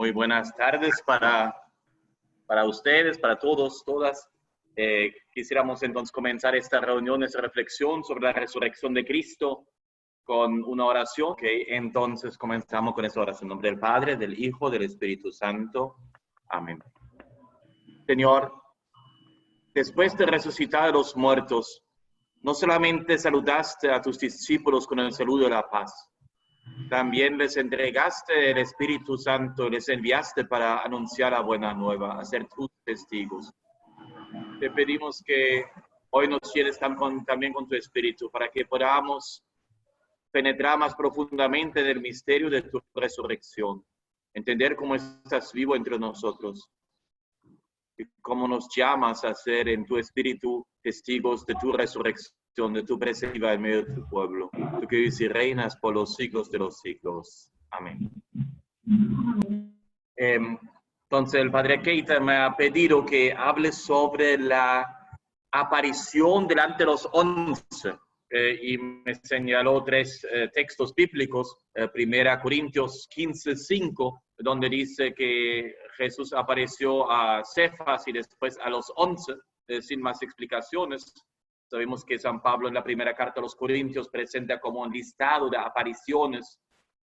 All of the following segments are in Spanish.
Muy buenas tardes para ustedes, para todos, todas. Quisiéramos entonces comenzar esta reunión, esta reflexión sobre la resurrección de Cristo con una oración. Entonces comenzamos con esta oración. En nombre del Padre, del Hijo, del Espíritu Santo. Amén. Señor, después de resucitar a los muertos, no solamente saludaste a tus discípulos con el saludo de la paz, también les entregaste el Espíritu Santo, les enviaste para anunciar la buena nueva, a ser tus testigos. Te pedimos que hoy nos llenes también con tu Espíritu, para que podamos penetrar más profundamente en el misterio de tu resurrección, entender cómo estás vivo entre nosotros, y cómo nos llamas a ser en tu Espíritu testigos de tu resurrección, de tu presencia en medio de tu pueblo. Tú que vives y reinas por los siglos de los siglos. Amén. Entonces el Padre Keita me ha pedido que hable sobre la aparición delante de los 11 y me señaló tres textos bíblicos. 1 Corintios 15:5, donde dice que Jesús apareció a Cefas y después a los 11, sin más explicaciones. Sabemos que San Pablo en la primera carta a los Corintios presenta como un listado de apariciones.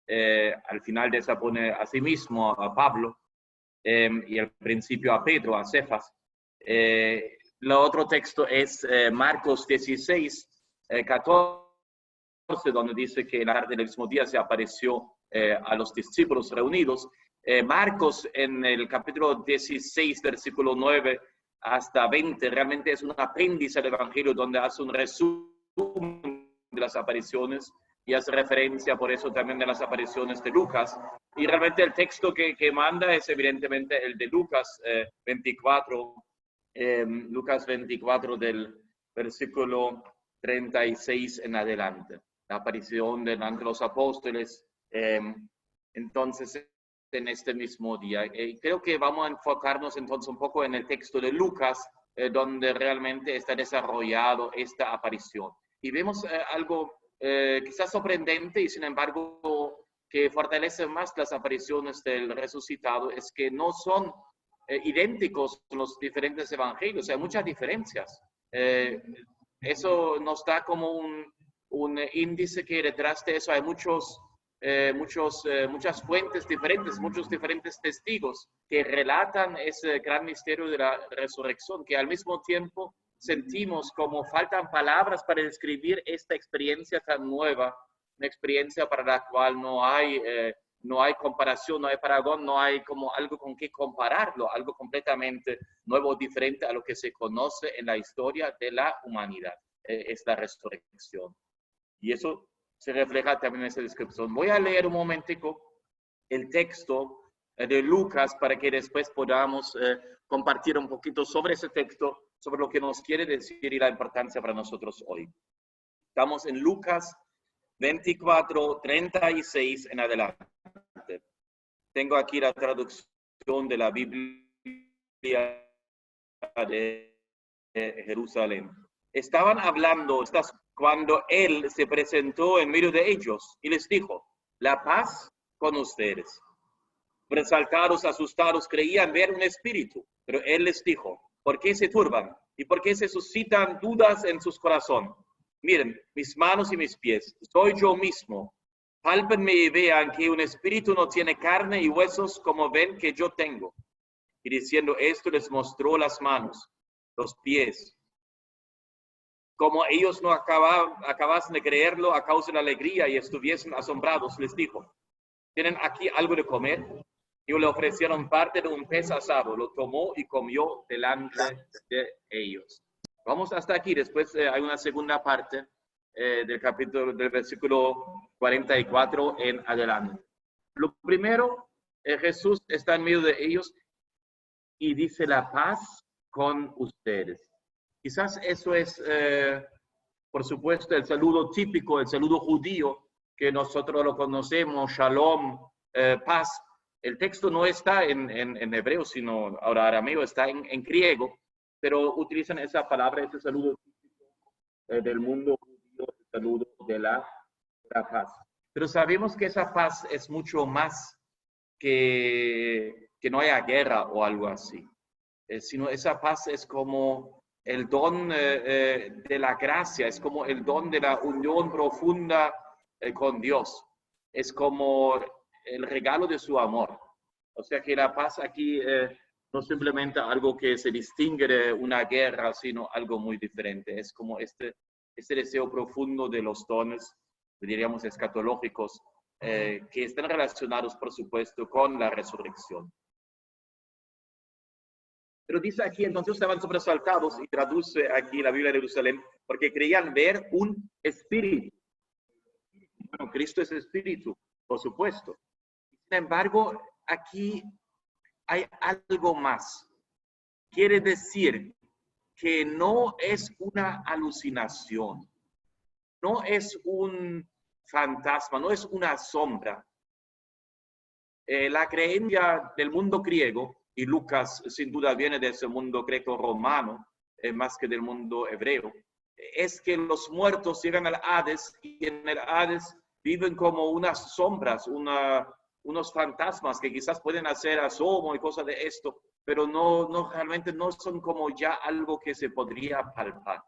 Al final de esa pone a sí mismo a Pablo y al principio a Pedro, a Cefas. El otro texto es Marcos 16:14, donde dice que en la tarde del mismo día se apareció a los discípulos reunidos. Marcos en el capítulo 16, versículo 9 hasta 20, realmente es un apéndice del Evangelio donde hace un resumen de las apariciones y hace referencia por eso también de las apariciones de Lucas. Y realmente el texto que manda es evidentemente el de Lucas 24, Lucas 24 del versículo 36 en adelante. La aparición delante de los apóstoles, entonces en este mismo día. Creo que vamos a enfocarnos entonces un poco en el texto de Lucas, donde realmente está desarrollado esta aparición. Y vemos algo quizás sorprendente y sin embargo que fortalece más las apariciones del resucitado, es que no son idénticos los diferentes evangelios, hay muchas diferencias. Eso nos da como un índice que detrás de eso hay muchas fuentes diferentes, muchos diferentes testigos que relatan ese gran misterio de la resurrección, que al mismo tiempo sentimos como faltan palabras para describir esta experiencia tan nueva, una experiencia para la cual no hay comparación, no hay paragón, no hay como algo con que compararlo, algo completamente nuevo, diferente a lo que se conoce en la historia de la humanidad. Es la resurrección. Y eso se refleja también en esa descripción. Voy a leer un momentico el texto de Lucas para que después podamos compartir un poquito sobre ese texto, sobre lo que nos quiere decir y la importancia para nosotros hoy. Estamos en Lucas 24:36 en adelante. Tengo aquí la traducción de la Biblia de Jerusalén. Estaban hablando cuando él se presentó en medio de ellos y les dijo: la paz con ustedes. Resaltados, asustados, creían ver un espíritu, pero él les dijo: ¿por qué se turban? ¿Y por qué se suscitan dudas en sus corazones? Miren, mis manos y mis pies, soy yo mismo. Pálpenme y vean que un espíritu no tiene carne y huesos como ven que yo tengo. Y diciendo esto les mostró las manos, los pies. Como ellos no acabasen de creerlo a causa de la alegría y estuviesen asombrados, les dijo: ¿tienen aquí algo de comer? Y le ofrecieron parte de un pez asado, lo tomó y comió delante de ellos. Vamos hasta aquí, después hay una segunda parte del capítulo, del versículo 44 en adelante. Lo primero, Jesús está en medio de ellos y dice: la paz con ustedes. Quizás eso es, por supuesto, el saludo típico, el saludo judío, que nosotros lo conocemos, shalom, paz. El texto no está en hebreo, sino ahora arameo, está en griego, pero utilizan esa palabra, ese saludo típico del mundo judío, el saludo de la paz. Pero sabemos que esa paz es mucho más que no haya guerra o algo así, sino esa paz es como el don de la gracia, es como el don de la unión profunda con Dios, es como el regalo de su amor. O sea que la paz aquí no simplemente algo que se distingue de una guerra, sino algo muy diferente. Es como este deseo profundo de los dones, diríamos, escatológicos, que están relacionados, por supuesto, con la resurrección. Pero dice aquí, entonces estaban sobresaltados, y traduce aquí la Biblia de Jerusalén, porque creían ver un espíritu. Bueno, Cristo es espíritu, por supuesto. Sin embargo, aquí hay algo más. Quiere decir que no es una alucinación, no es un fantasma, no es una sombra. La creencia del mundo griego, y Lucas sin duda viene de ese mundo greco-romano, más que del mundo hebreo, es que los muertos llegan al Hades y en el Hades viven como unas sombras, unos fantasmas que quizás pueden hacer asomo y cosas de esto, pero no realmente no son como ya algo que se podría palpar.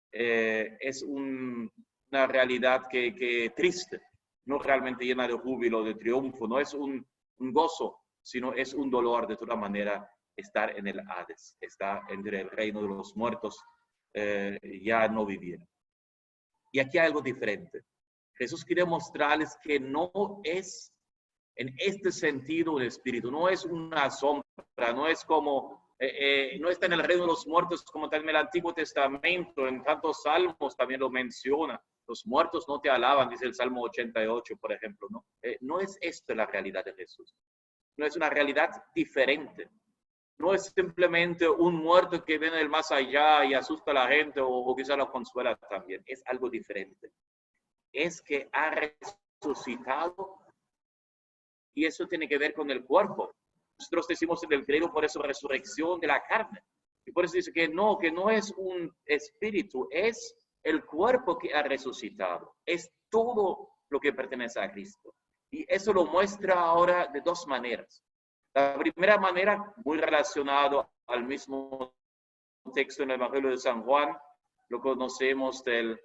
Es una realidad que triste, no realmente llena de júbilo, de triunfo, no es un gozo, sino es un dolor de toda manera estar en el Hades, estar entre el reino de los muertos, ya no vivir. Y aquí hay algo diferente. Jesús quiere mostrarles que no es en este sentido un espíritu, no es una sombra, no es como, no está en el reino de los muertos como está en el Antiguo Testamento, en tantos salmos también lo menciona. Los muertos no te alaban, dice el Salmo 88, por ejemplo, ¿no? No es esto la realidad de Jesús. No es una realidad diferente. No es simplemente un muerto que viene del más allá y asusta a la gente o quizá lo consuela también. Es algo diferente. Es que ha resucitado y eso tiene que ver con el cuerpo. Nosotros decimos en el credo por eso resurrección de la carne. Y por eso dice que no es un espíritu, es el cuerpo que ha resucitado. Es todo lo que pertenece a Cristo. Y eso lo muestra ahora de dos maneras. La primera manera, muy relacionado al mismo texto en el Evangelio de San Juan, lo conocemos del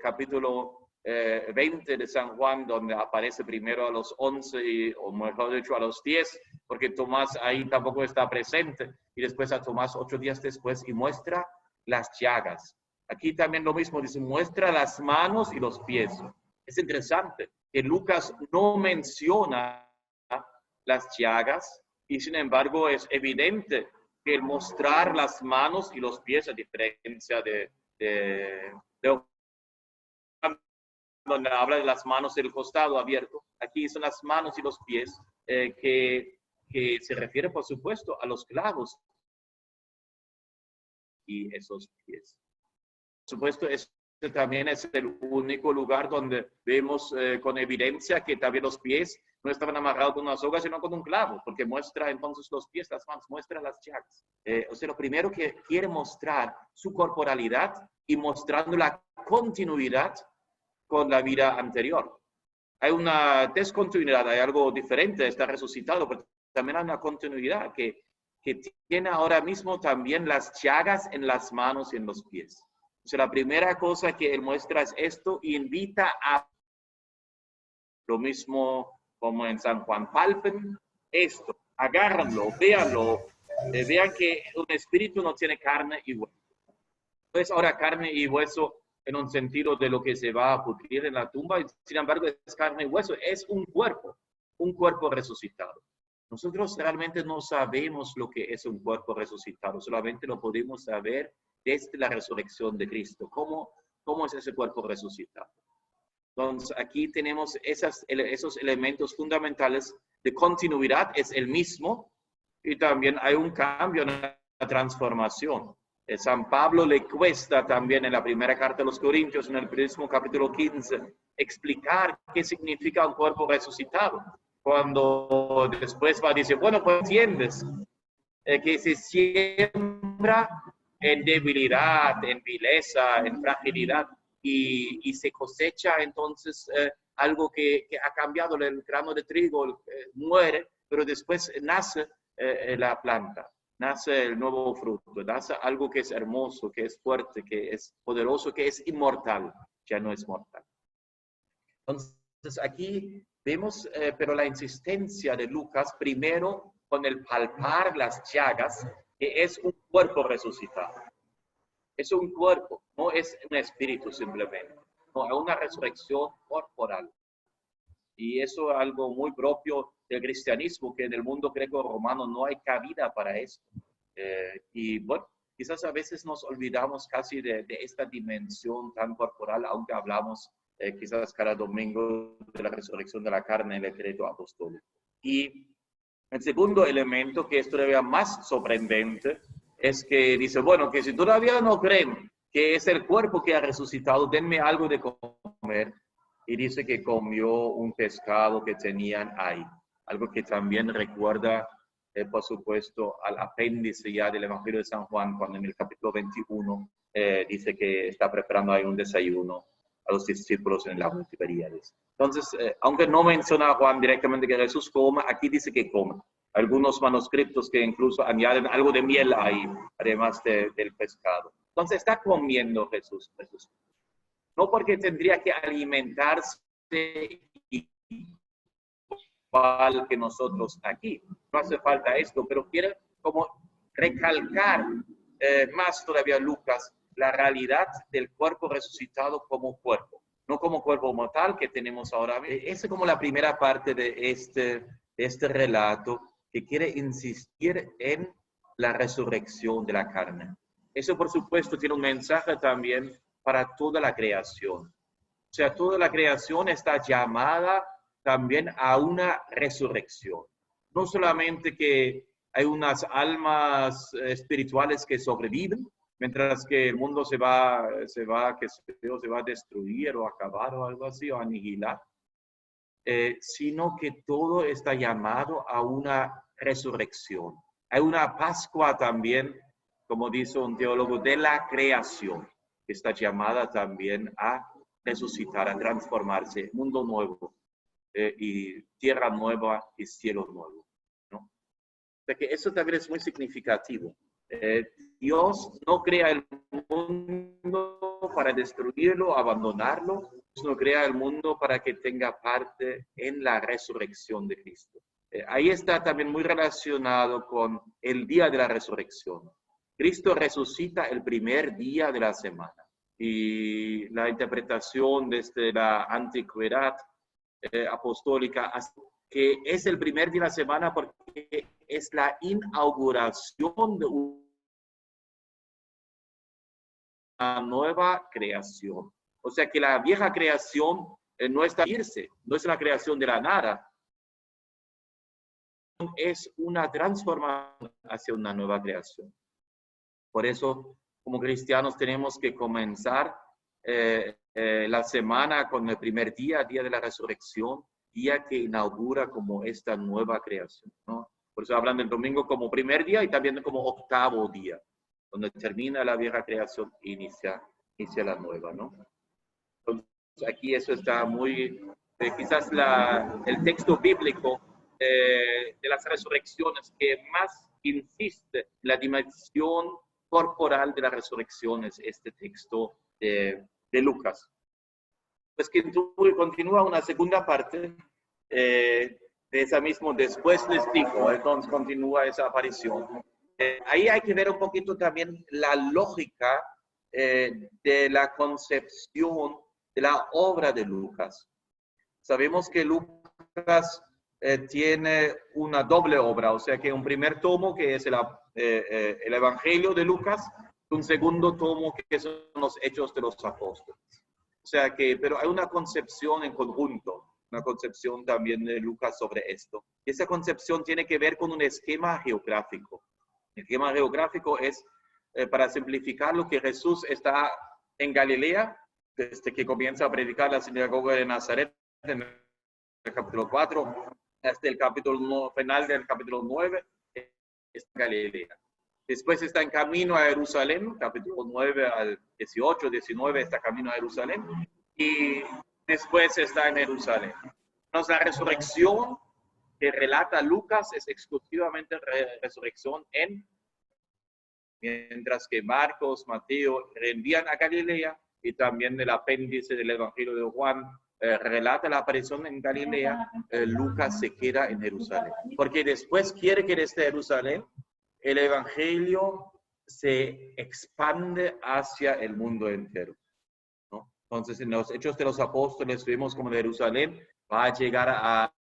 capítulo 20 de San Juan, donde aparece primero a los 11, o mejor dicho a los 10, porque Tomás ahí tampoco está presente, y después a Tomás 8 días después, y muestra las llagas. Aquí también lo mismo, dice, muestra las manos y los pies. Es interesante que Lucas no menciona las llagas, y sin embargo es evidente que el mostrar las manos y los pies, a diferencia de donde habla de las manos del costado abierto, aquí son las manos y los pies, que se refiere, por supuesto, a los clavos y esos pies. Por supuesto, este también es el único lugar donde vemos con evidencia que también los pies no estaban amarrados con una soga, sino con un clavo, porque muestra entonces los pies, las manos, muestra las llagas. O sea, lo primero que quiere mostrar su corporalidad y mostrando la continuidad con la vida anterior. Hay una descontinuidad, hay algo diferente, está resucitado, pero también hay una continuidad que tiene ahora mismo también las llagas en las manos y en los pies. O sea, la primera cosa que él muestra es esto y invita a lo mismo como en San Juan, palpen esto, agárrenlo, véanlo, vean que un espíritu no tiene carne y hueso. Entonces ahora carne y hueso en un sentido de lo que se va a pudrir en la tumba, sin embargo es carne y hueso, es un cuerpo resucitado. Nosotros realmente no sabemos lo que es un cuerpo resucitado, solamente lo podemos saber desde la resurrección de Cristo. ¿Cómo es ese cuerpo resucitado? Entonces aquí tenemos esos elementos fundamentales de continuidad, es el mismo, y también hay un cambio, una transformación. San Pablo le cuesta también en la primera carta de los Corintios, en el mismo capítulo 15, explicar qué significa un cuerpo resucitado. Cuando después va a decir, bueno, pues entiendes que se siembra en debilidad, en vileza, en fragilidad, y se cosecha entonces algo que ha cambiado, el grano de trigo muere, pero después nace la planta, nace el nuevo fruto, nace algo que es hermoso, que es fuerte, que es poderoso, que es inmortal, ya no es mortal. Entonces aquí vemos, pero la insistencia de Lucas, primero con el palpar las llagas, que es un cuerpo resucitado. Es un cuerpo, no es un espíritu simplemente, no, es una resurrección corporal. Y eso es algo muy propio del cristianismo, que en el mundo greco-romano no hay cabida para esto. Y bueno, quizás a veces nos olvidamos casi de esta dimensión tan corporal, aunque hablamos quizás cada domingo de la resurrección de la carne en el credo apostólico. Y el segundo elemento, que es todavía más sorprendente, es que dice, bueno, que si todavía no creen que es el cuerpo que ha resucitado, denme algo de comer. Y dice que comió un pescado que tenían ahí. Algo que también recuerda, por supuesto, al apéndice ya del Evangelio de San Juan, cuando en el capítulo 21 dice que está preparando ahí un desayuno a los discípulos en el lago de Tiberíades. Entonces, aunque no menciona a Juan directamente que Jesús coma, aquí dice que come. Algunos manuscritos que incluso añaden algo de miel ahí, además del pescado. Entonces, está comiendo Jesús. No porque tendría que alimentarse igual que nosotros aquí. No hace falta esto, pero quiere como recalcar más todavía Lucas la realidad del cuerpo resucitado como cuerpo, no como cuerpo mortal que tenemos ahora. Esa es como la primera parte de este relato que quiere insistir en la resurrección de la carne. Eso, por supuesto, tiene un mensaje también para toda la creación. O sea, toda la creación está llamada también a una resurrección. No solamente que hay unas almas espirituales que sobreviven, mientras que el mundo se va a destruir o acabar o algo así, o aniquilar, sino que todo está llamado a una resurrección. Hay una Pascua también, como dice un teólogo, de la creación, que está llamada también a resucitar, a transformarse, mundo nuevo, y tierra nueva y cielo nuevo, ¿no? O sea que eso también es muy significativo. Dios no crea el mundo para destruirlo, abandonarlo. Dios no crea el mundo para que tenga parte en la resurrección de Cristo. Ahí está también muy relacionado con el día de la resurrección. Cristo resucita el primer día de la semana. Y la interpretación desde la antigüedad apostólica, que es el primer día de la semana porque es la inauguración de una nueva creación. O sea que la vieja creación no está irse, no es la creación de la nada, es una transformación hacia una nueva creación. Por eso, como cristianos, tenemos que comenzar la semana con el primer día de la resurrección, día que inaugura como esta nueva creación, ¿no? Por eso hablan del domingo como primer día y también como octavo día, donde termina la vieja creación e inicia la nueva, ¿no? Entonces, aquí eso está muy, quizás el texto bíblico de las resurrecciones que más insiste en la dimensión corporal de las resurrecciones, este texto de Lucas. Pues que continúa una segunda parte de esa misma, después les digo, entonces continúa esa aparición. Ahí hay que ver un poquito también la lógica de la concepción de la obra de Lucas. Sabemos que Lucas tiene una doble obra, o sea que un primer tomo que es el Evangelio de Lucas, un segundo tomo que son los Hechos de los Apóstoles. O sea que, pero hay una concepción en conjunto, una concepción también de Lucas sobre esto. Y esa concepción tiene que ver con un esquema geográfico. El esquema geográfico es, para simplificarlo, que Jesús está en Galilea, desde que comienza a predicar la sinagoga de Nazaret, en el capítulo 4, hasta el capítulo final del capítulo 9, está en Galilea. Después está en camino a Jerusalén, capítulo 9 al 18, 19 está camino a Jerusalén. Y después está en Jerusalén. Entonces, la resurrección que relata Lucas es exclusivamente resurrección mientras que Marcos, Mateo reenvían a Galilea, y también el apéndice del Evangelio de Juan relata la aparición en Galilea. Lucas se queda en Jerusalén, porque después quiere que desde Jerusalén el Evangelio se expande hacia el mundo entero, ¿no? Entonces, en los Hechos de los Apóstoles vemos como de Jerusalén va a llegar a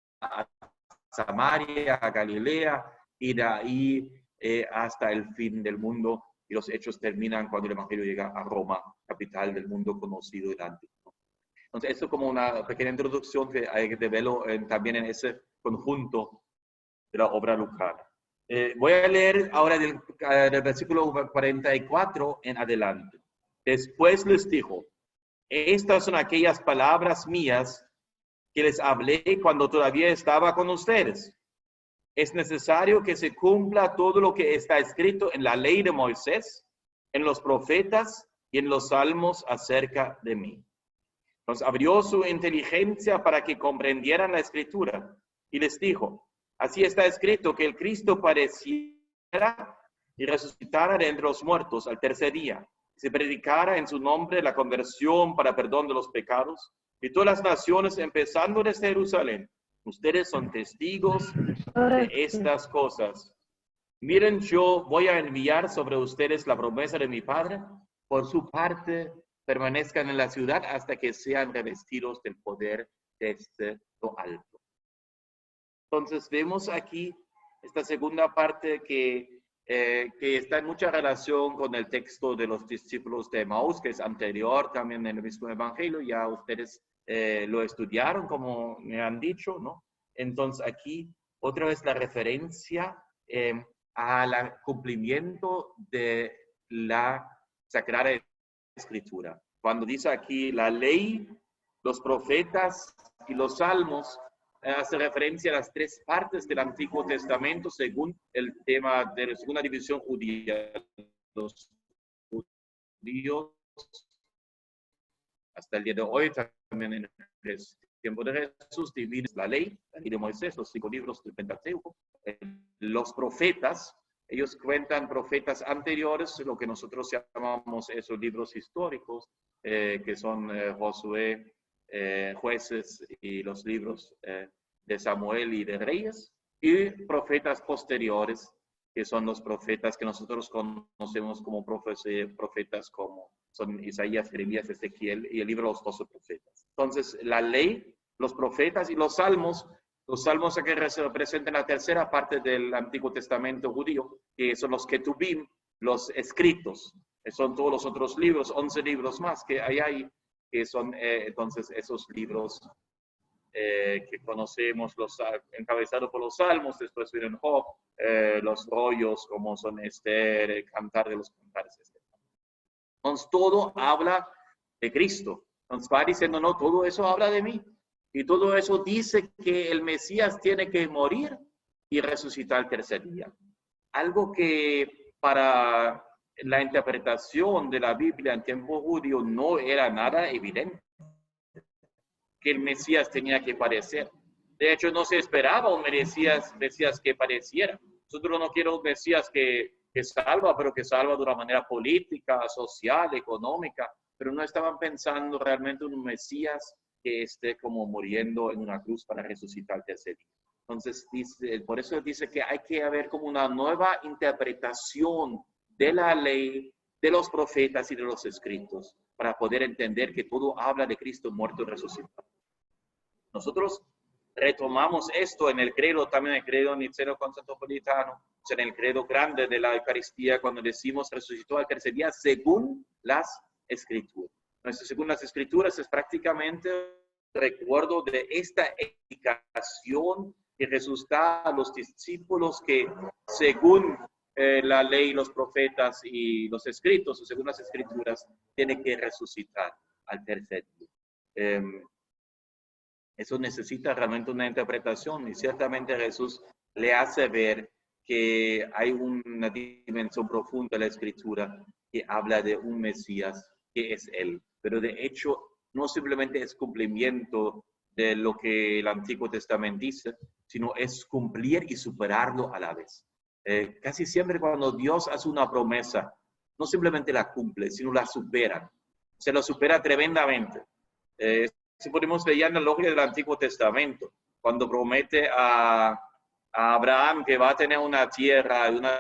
Samaria, a Galilea, y de ahí hasta el fin del mundo. Y los Hechos terminan cuando el Evangelio llega a Roma, capital del mundo conocido y antiguo. Entonces, esto como una pequeña introducción que hay que verlo también en ese conjunto de la obra lucana. Voy a leer ahora del versículo 44 en adelante. Después les dijo: estas son aquellas palabras mías que les hablé cuando todavía estaba con ustedes. Es necesario que se cumpla todo lo que está escrito en la ley de Moisés, en los profetas y en los salmos acerca de mí. Entonces abrió su inteligencia para que comprendieran la escritura y les dijo: así está escrito que el Cristo padeciera y resucitara de entre los muertos al tercer día. Se predicara en su nombre la conversión para perdón de los pecados, y todas las naciones, empezando desde Jerusalén. Ustedes son testigos de estas cosas. Miren, yo voy a enviar sobre ustedes la promesa de mi Padre. Por su parte, permanezcan en la ciudad hasta que sean revestidos del poder desde lo alto. Entonces, vemos aquí esta segunda parte que está en mucha relación con el texto de los discípulos de Emaús, que es anterior también en el mismo Evangelio. Ya ustedes lo estudiaron, como me han dicho, ¿no? Entonces, aquí otra vez la referencia al cumplimiento de la Sagrada Escritura. Cuando dice aquí la ley, los profetas y los salmos, hace referencia a las tres partes del Antiguo Testamento según el tema de la segunda división judía. Los judíos, hasta el día de hoy, también en el tiempo de Jesús, dividen la ley de Moisés, los 5 libros del Pentateuco. Los profetas, ellos cuentan profetas anteriores, lo que nosotros llamamos esos libros históricos, que son Josué, Jueces y los libros de Samuel y de Reyes, y profetas posteriores, que son los profetas que nosotros conocemos como profetas como son Isaías, Jeremías, Ezequiel y el libro de los 12 profetas. Entonces, la ley, los profetas y los salmos que representan la tercera parte del Antiguo Testamento judío, que son los Ketubim, los escritos, que son todos los otros libros, 11 libros más que hay ahí, que son entonces esos libros que conocemos, los encabezados por los salmos, después vienen Job, los rollos como son Esther, Cantar de los Cantares, etc. Entonces todo habla de Cristo. Entonces va diciendo, no, todo eso habla de mí. Y todo eso dice que el Mesías tiene que morir y resucitar el tercer día. Algo que para la interpretación de la Biblia en tiempo judío no era nada evidente, que el Mesías tenía que padecer. De hecho, no se esperaba un Mesías que padeciera. Nosotros no queremos un Mesías que salva, pero que salva de una manera política, social, económica, pero no estaban pensando realmente en un Mesías que esté como muriendo en una cruz para resucitar el tercer día. Entonces, por eso dice que hay que haber como una nueva interpretación de la ley, de los profetas y de los escritos, para poder entender que todo habla de Cristo muerto y resucitado. Nosotros retomamos esto en el credo, también el credo niceno-constantinopolitano, en el credo grande de la Eucaristía, cuando decimos resucitó al tercer día según las Escrituras. Entonces, según las Escrituras es prácticamente recuerdo de esta indicación que Jesús da a los discípulos que según la ley, los profetas y los escritos, o según las Escrituras, tiene que resucitar al tercer día. Eso necesita realmente una interpretación y ciertamente Jesús le hace ver que hay una dimensión profunda de la Escritura que habla de un Mesías que es Él. Pero de hecho, no simplemente es cumplimiento de lo que el Antiguo Testamento dice, sino es cumplir y superarlo a la vez. Casi siempre cuando Dios hace una promesa, no simplemente la cumple, sino la supera. Se la supera tremendamente. Si podemos ver ya en la lógica del Antiguo Testamento, cuando promete a Abraham que va a tener una tierra y una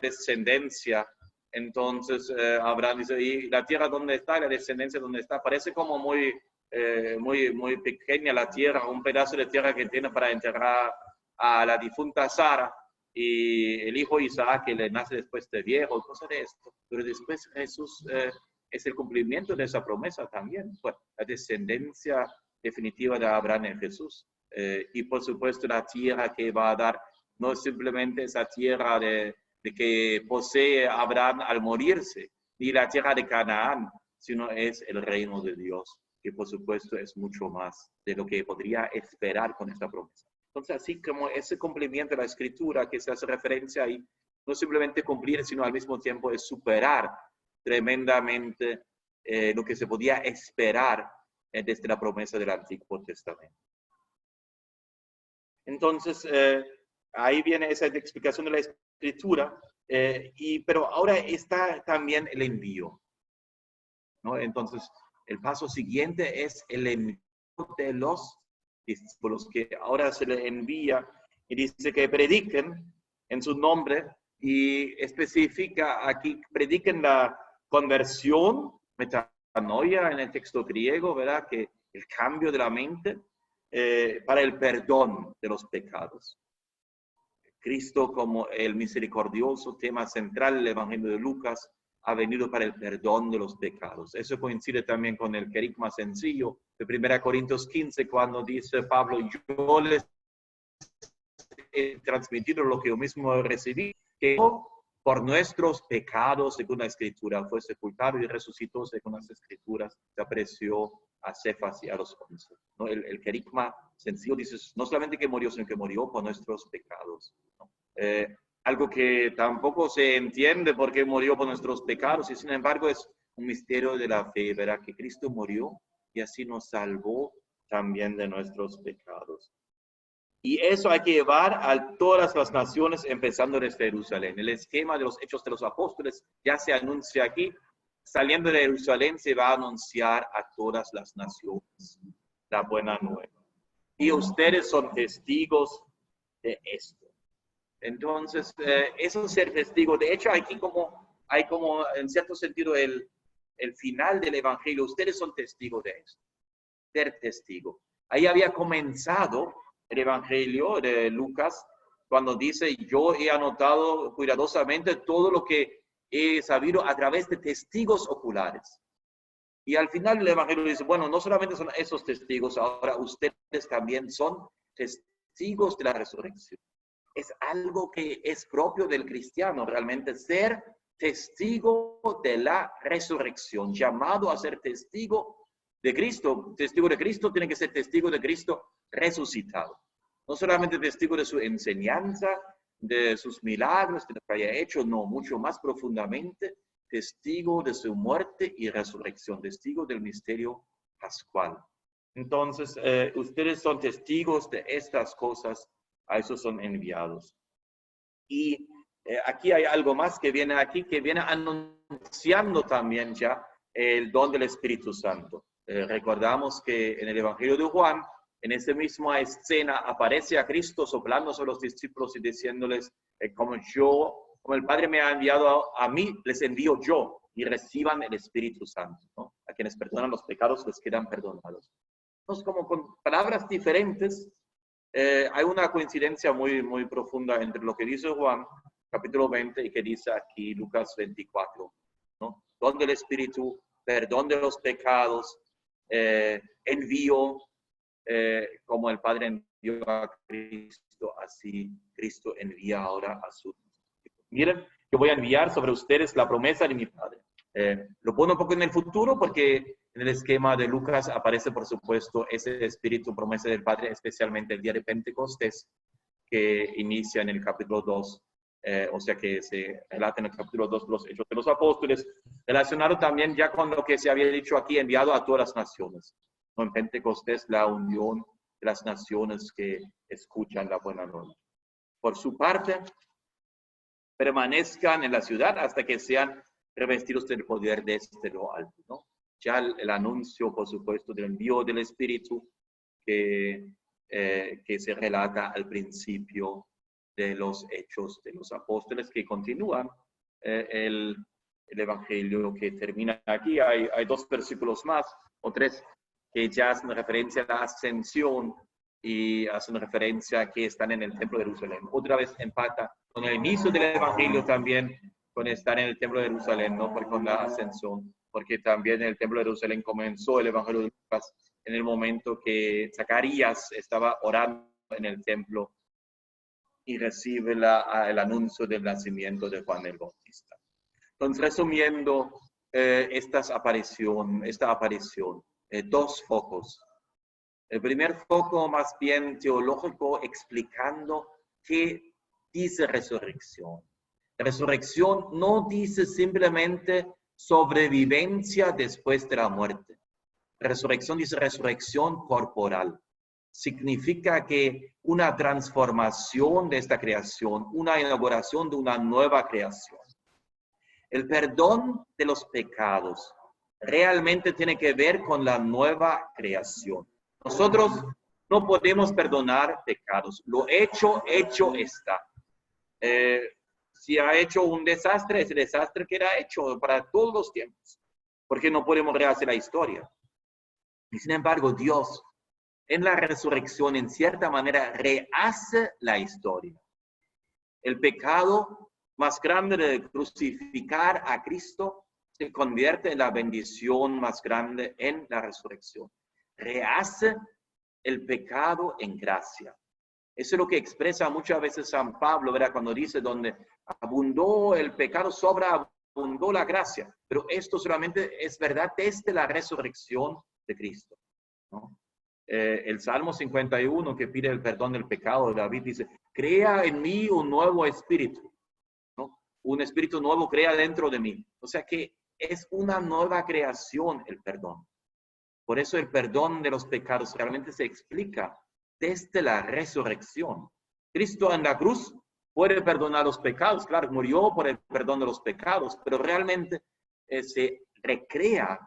descendencia, entonces Abraham dice, ¿y la tierra dónde está? ¿La descendencia dónde está? Parece como muy pequeña la tierra, un pedazo de tierra que tiene para enterrar a la difunta Sara y el hijo Isaac que le nace después de viejo, cosas de esto. Pero después Jesús es el cumplimiento de esa promesa también, pues, la descendencia definitiva de Abraham en Jesús. Y por supuesto la tierra que va a dar, no es simplemente esa tierra de que posee Abraham al morirse, ni la tierra de Canaán, sino es el reino de Dios, que por supuesto es mucho más de lo que podría esperar con esta promesa. Entonces, así como ese cumplimiento de la Escritura que se hace referencia ahí, no simplemente cumplir, sino al mismo tiempo es superar tremendamente lo que se podía esperar desde la promesa del Antiguo Testamento. Entonces, ahí viene esa explicación de la Escritura, pero ahora está también el envío, ¿no? Entonces, el paso siguiente es el envío de los discípulos, que ahora se les envía y dice que prediquen en su nombre y especifica aquí, prediquen la conversión, metanoia en el texto griego, ¿verdad? Que el cambio de la mente para el perdón de los pecados. Cristo como el misericordioso, tema central del Evangelio de Lucas, ha venido para el perdón de los pecados. Eso coincide también con el querigma sencillo de 1 Corintios 15, cuando dice Pablo, yo les he transmitido lo que yo mismo recibí, que por nuestros pecados, según la Escritura, fue sepultado y resucitó según las Escrituras, se apareció a Cefas y a los 11. ¿No? El querigma sencillo dice no solamente que murió, sino que murió por nuestros pecados. ¿No? Algo que tampoco se entiende por qué murió por nuestros pecados, y sin embargo es un misterio de la fe, ¿verdad? Que Cristo murió y así nos salvó también de nuestros pecados. Y eso hay que llevar a todas las naciones, empezando desde Jerusalén. El esquema de los Hechos de los Apóstoles ya se anuncia aquí. Saliendo de Jerusalén se va a anunciar a todas las naciones la buena nueva. Y ustedes son testigos de esto. Entonces, eso es ser testigo. De hecho, aquí hay como en cierto sentido el final del Evangelio. Ustedes son testigos de esto. Ser testigo. Ahí había comenzado el Evangelio de Lucas cuando dice, yo he anotado cuidadosamente todo lo que he sabido a través de testigos oculares. Y al final el Evangelio dice, bueno, no solamente son esos testigos, ahora ustedes también son testigos de la resurrección. Es algo que es propio del cristiano, realmente ser testigo de la resurrección, llamado a ser testigo de Cristo. Testigo de Cristo tiene que ser testigo de Cristo resucitado. No solamente testigo de su enseñanza, de sus milagros, de lo que haya hecho, no, mucho más profundamente, testigo de su muerte y resurrección, testigo del misterio pascual. Entonces, ustedes son testigos de estas cosas, a eso son enviados. Y aquí hay algo más que viene aquí, que viene anunciando también ya el don del Espíritu Santo. Recordamos que en el Evangelio de Juan, en esa misma escena, aparece a Cristo soplando sobre los discípulos y diciéndoles, como el Padre me ha enviado a mí, les envío yo, y reciban el Espíritu Santo, ¿no? A quienes perdonan los pecados les quedan perdonados. Entonces, como con palabras diferentes, hay una coincidencia muy, muy profunda entre lo que dice Juan, capítulo 20, y que dice aquí Lucas 24, ¿no? Don del Espíritu, perdón de los pecados, envío, como el Padre envió a Cristo, así Cristo envía ahora a su Espíritu. Miren, yo voy a enviar sobre ustedes la promesa de mi Padre. Lo pongo un poco en el futuro porque en el esquema de Lucas aparece, por supuesto, ese espíritu, promesa del Padre, especialmente el día de Pentecostés, que inicia en el capítulo 2 o sea que se relata en el capítulo 2 de los Hechos de los Apóstoles, relacionado también ya con lo que se había dicho aquí, enviado a todas las naciones. ¿No? En Pentecostés, la unión de las naciones que escuchan la buena nueva. Por su parte, permanezcan en la ciudad hasta que sean revestidos del poder desde lo alto, ¿no? Ya el anuncio, por supuesto, del envío del Espíritu que se relata al principio de los Hechos de los Apóstoles, que continúan el Evangelio que termina aquí. Hay 2 versículos más, o 3, que ya hacen referencia a la ascensión y hacen referencia a que están en el templo de Jerusalén. Otra vez empata con el inicio del Evangelio también, con estar en el templo de Jerusalén, no con la ascensión, porque también en el templo de Jerusalén comenzó el Evangelio de Lucas en el momento que Zacarías estaba orando en el templo y recibe el anuncio del nacimiento de Juan el Bautista. Entonces, resumiendo esta aparición, 2 focos. El primer foco más bien teológico, explicando qué dice resurrección. La resurrección no dice simplemente sobrevivencia después de la muerte. La resurrección dice resurrección corporal. Significa que una transformación de esta creación, una inauguración de una nueva creación. El perdón de los pecados realmente tiene que ver con la nueva creación. Nosotros no podemos perdonar pecados. Lo hecho está. Si ha hecho un desastre, ese desastre queda hecho para todos los tiempos, porque no podemos rehacer la historia. Y sin embargo, Dios, en la resurrección, en cierta manera, rehace la historia. El pecado más grande de crucificar a Cristo se convierte en la bendición más grande en la resurrección. Rehace el pecado en gracia. Eso es lo que expresa muchas veces San Pablo, ¿verdad? Cuando dice, donde abundó el pecado, sobreabundó la gracia. Pero esto solamente es verdad desde la resurrección de Cristo, ¿no? El Salmo 51, que pide el perdón del pecado, David dice, crea en mí un nuevo espíritu, ¿no? Un espíritu nuevo crea dentro de mí. O sea que es una nueva creación el perdón. Por eso el perdón de los pecados realmente se explica desde la resurrección. Cristo en la cruz puede perdonar los pecados, claro, murió por el perdón de los pecados, pero realmente se recrea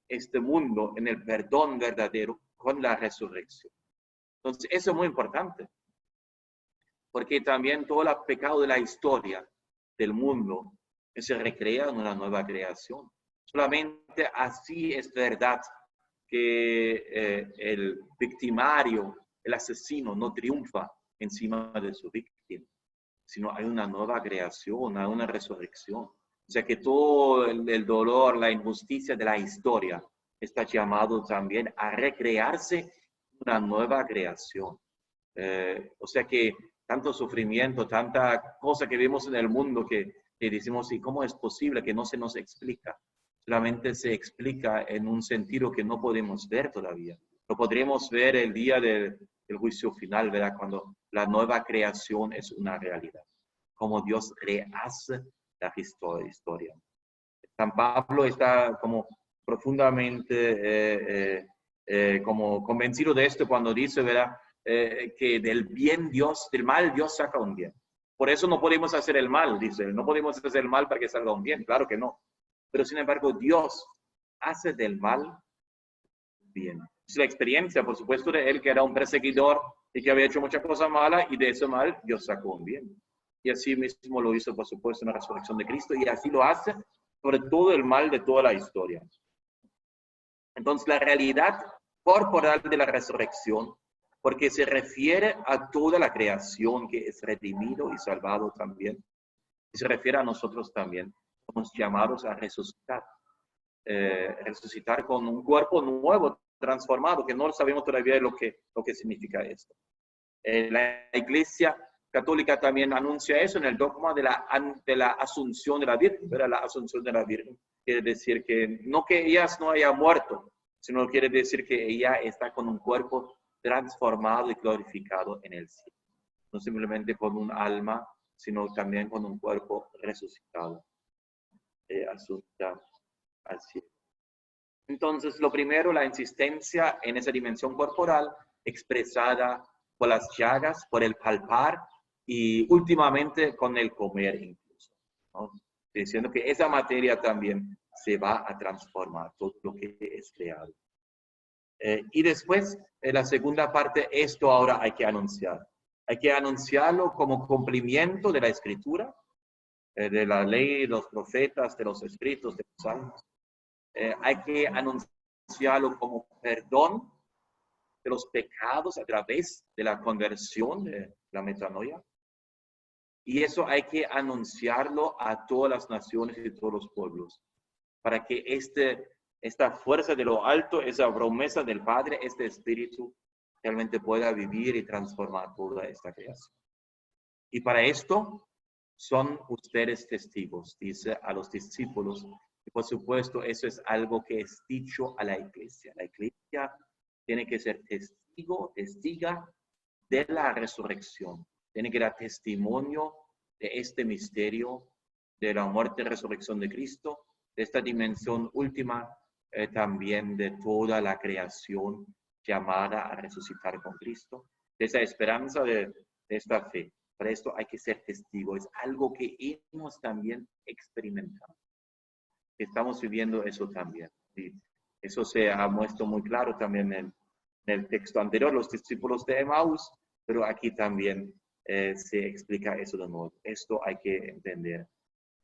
este mundo en el perdón verdadero con la resurrección. Entonces, eso es muy importante, porque también todo el pecado de la historia del mundo se recrea en una nueva creación. Solamente así es verdad que el victimario, el asesino, no triunfa encima de su víctima, sino hay una nueva creación, hay una resurrección. O sea que todo el dolor, la injusticia de la historia está llamado también a recrearse una nueva creación. O sea que tanto sufrimiento, tanta cosa que vemos en el mundo que decimos, ¿y cómo es posible que no se nos explica? Solamente se explica en un sentido que no podemos ver todavía. Lo podremos ver el día del juicio final, ¿verdad? Cuando la nueva creación es una realidad. Como Dios rehace la historia. San Pablo está como profundamente como convencido de esto cuando dice, ¿verdad? Que del mal Dios saca un bien. Por eso no podemos hacer el mal, dice él. No podemos hacer el mal para que salga un bien, claro que no. Pero sin embargo, Dios hace del mal bien. Es la experiencia, por supuesto, de él que era un perseguidor y que había hecho muchas cosas malas, y de ese mal Dios sacó un bien. Y así mismo lo hizo, por supuesto, en la resurrección de Cristo, y así lo hace sobre todo el mal de toda la historia. Entonces, la realidad corporal de la resurrección, porque se refiere a toda la creación que es redimido y salvado también, y se refiere a nosotros también. Somos llamados a resucitar, resucitar con un cuerpo nuevo, transformado, que no sabemos todavía lo que significa esto. La Iglesia Católica también anuncia eso en el dogma de la Asunción de la Virgen, ¿verdad? La Asunción de la Virgen quiere decir que no que ella no haya muerto, sino quiere decir que ella está con un cuerpo transformado y glorificado en el cielo. No simplemente con un alma sino también con un cuerpo resucitado. Asunta al cielo. Entonces, lo primero, la insistencia en esa dimensión corporal expresada por las llagas, por el palpar y últimamente con el comer incluso, ¿no? Diciendo que esa materia también se va a transformar, todo lo que es creado. Y después, en la segunda parte, esto ahora hay que anunciar. Hay que anunciarlo como cumplimiento de la Escritura, de la ley, de los profetas, de los escritos, de los salmos. Hay que anunciarlo como perdón de los pecados a través de la conversión, de la metanoia. Y eso hay que anunciarlo a todas las naciones y todos los pueblos, para que esta fuerza de lo alto, esa promesa del Padre, este espíritu, realmente pueda vivir y transformar toda esta creación. Y para esto son ustedes testigos, dice a los discípulos. Y por supuesto, eso es algo que es dicho a la iglesia. La iglesia tiene que ser testiga de la resurrección. Tiene que dar testimonio de este misterio, de la muerte y resurrección de Cristo, de esta dimensión última, también de toda la creación llamada a resucitar con Cristo, de esa esperanza de esta fe. Para esto hay que ser testigo. Es algo que hemos también experimentado. Estamos viviendo eso también. Y eso se ha muestro muy claro también en el texto anterior, los discípulos de Emaús, pero aquí también se explica eso de nuevo. Esto hay que entender.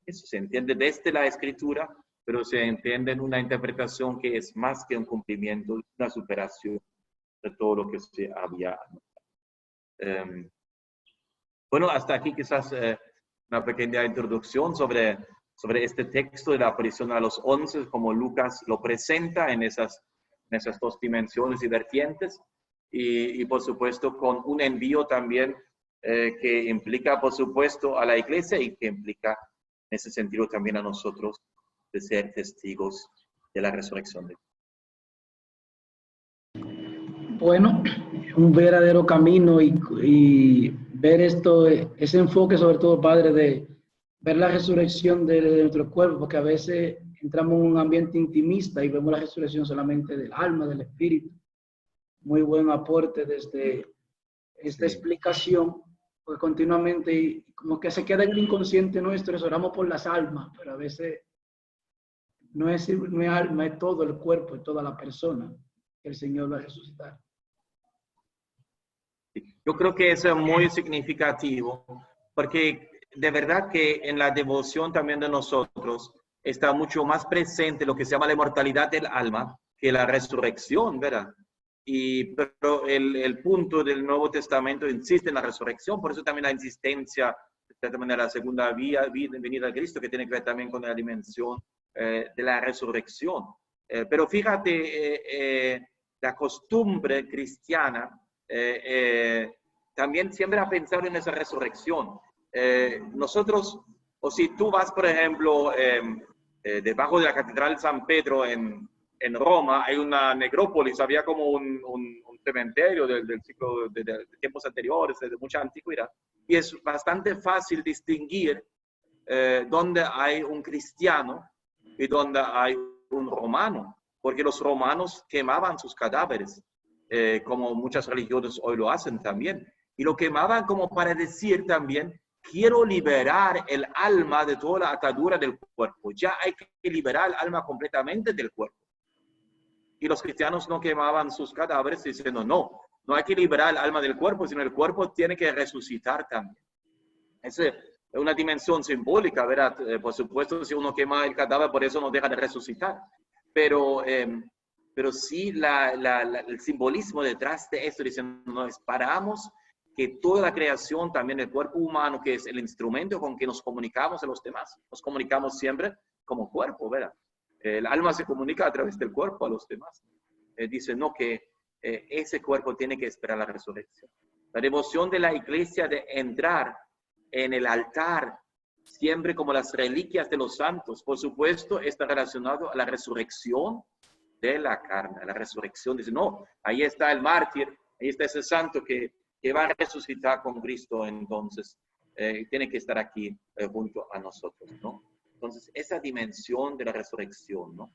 Eso se entiende desde la Escritura, pero se entiende en una interpretación que es más que un cumplimiento, una superación de todo lo que se había anotado. Bueno, hasta aquí quizás una pequeña introducción sobre este texto de la aparición a los 11, como Lucas lo presenta en esas dos dimensiones y vertientes, y por supuesto con un envío también que implica por supuesto a la iglesia y que implica en ese sentido también a nosotros de ser testigos de la resurrección de Cristo. Bueno, un verdadero camino y ver esto, ese enfoque sobre todo, Padre, de ver la resurrección de nuestro cuerpo, porque a veces entramos en un ambiente intimista y vemos la resurrección solamente del alma, del espíritu. Muy buen aporte desde esta explicación, porque continuamente como que se queda en el inconsciente nuestro, oramos por las almas, pero a veces no es alma, es todo el cuerpo, es toda la persona que el Señor va a resucitar. Yo creo que eso es muy significativo, porque de verdad que en la devoción también de nosotros está mucho más presente lo que se llama la inmortalidad del alma que la resurrección, ¿verdad? Pero el punto del Nuevo Testamento insiste en la resurrección, por eso también la insistencia de la segunda venida de Cristo, que tiene que ver también con la dimensión de la resurrección. Pero fíjate, la costumbre cristiana también siempre ha pensado en esa resurrección. Nosotros, o si tú vas, por ejemplo, debajo de la Catedral San Pedro en Roma, hay una necrópolis, había como un cementerio del ciclo de tiempos anteriores, de mucha antigüedad, y es bastante fácil distinguir dónde hay un cristiano y dónde hay un romano, porque los romanos quemaban sus cadáveres, como muchas religiones hoy lo hacen también, y lo quemaban como para decir también, quiero liberar el alma de toda la atadura del cuerpo, ya hay que liberar el alma completamente del cuerpo. Y los cristianos no quemaban sus cadáveres diciendo, no hay que liberar el alma del cuerpo, sino el cuerpo tiene que resucitar también. Esa es una dimensión simbólica, ¿verdad? Por supuesto, si uno quema el cadáver, por eso no deja de resucitar. Pero sí el simbolismo detrás de esto, diciendo, nos paramos que toda la creación, también el cuerpo humano, que es el instrumento con que nos comunicamos a los demás, nos comunicamos siempre como cuerpo, ¿verdad? El alma se comunica a través del cuerpo a los demás. Dice, no, que ese cuerpo tiene que esperar la resurrección. La devoción de la iglesia de entrar en el altar, siempre como las reliquias de los santos, por supuesto, está relacionado a la resurrección de la carne, a la resurrección. Dice, no, ahí está el mártir, ahí está ese santo que va a resucitar con Cristo entonces tiene que estar aquí junto a nosotros, ¿no? Entonces, esa dimensión de la resurrección, ¿no?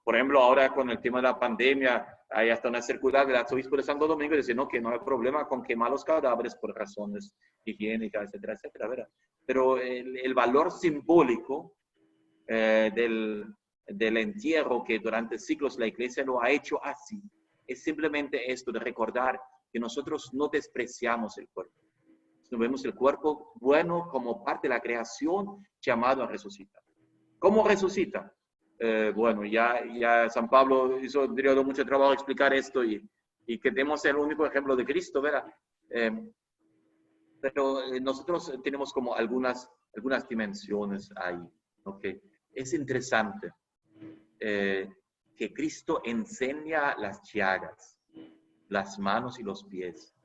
Por ejemplo, ahora con el tema de la pandemia, hay hasta una circular del arzobispo de Santo Domingo diciendo que no hay problema con quemar los cadáveres por razones higiénicas, etcétera, etcétera, ¿verdad? Pero el valor simbólico del entierro que durante siglos la iglesia lo ha hecho así, es simplemente esto de recordar que nosotros no despreciamos el cuerpo. Nos vemos el cuerpo bueno como parte de la creación llamado a resucitar. ¿Cómo resucita? Bueno, ya San Pablo hizo mucho trabajo explicar esto y que tenemos el único ejemplo de Cristo, ¿verdad? Pero nosotros tenemos como algunas dimensiones ahí, ¿ok? Es interesante que Cristo enseña las llagas, las manos y los pies.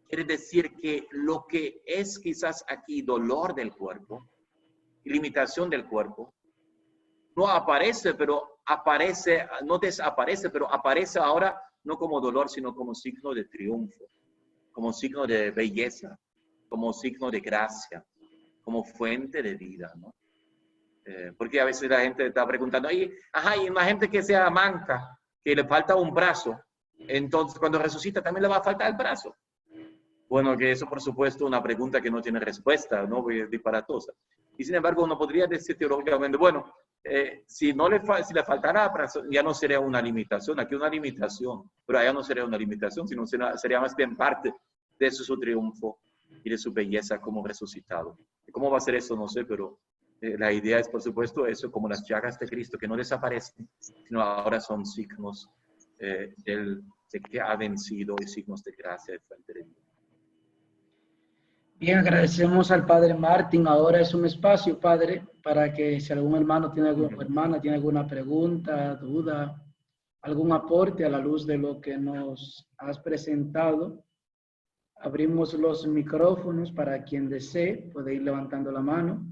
Quiere decir que lo que es quizás aquí dolor del cuerpo, limitación del cuerpo, no aparece, pero aparece, no desaparece, pero aparece ahora no como dolor, sino como signo de triunfo, como signo de belleza, como signo de gracia, como fuente de vida, ¿no? Porque a veces la gente está preguntando, y una gente que sea manca, que le falta un brazo, entonces cuando resucita también le va a faltar el brazo. Bueno, que eso por supuesto es una pregunta que no tiene respuesta, ¿no? Disparatosa. Y sin embargo uno podría decir teológicamente, bueno, si le faltara brazo, ya no sería una limitación, aquí una limitación, pero allá no sería una limitación, sino sería más bien parte de su triunfo y de su belleza como resucitado. ¿Cómo va a ser eso? No sé, pero la idea es, por supuesto, eso, como las llagas de Cristo, que no desaparecen, sino ahora son signos de que ha vencido y signos de gracia de fuente de vida. Bien, agradecemos al Padre Martín. Ahora es un espacio, Padre, para que si algún hermano tiene hermana tiene alguna pregunta, duda, algún aporte a la luz de lo que nos has presentado, abrimos los micrófonos para quien desee, puede ir levantando la mano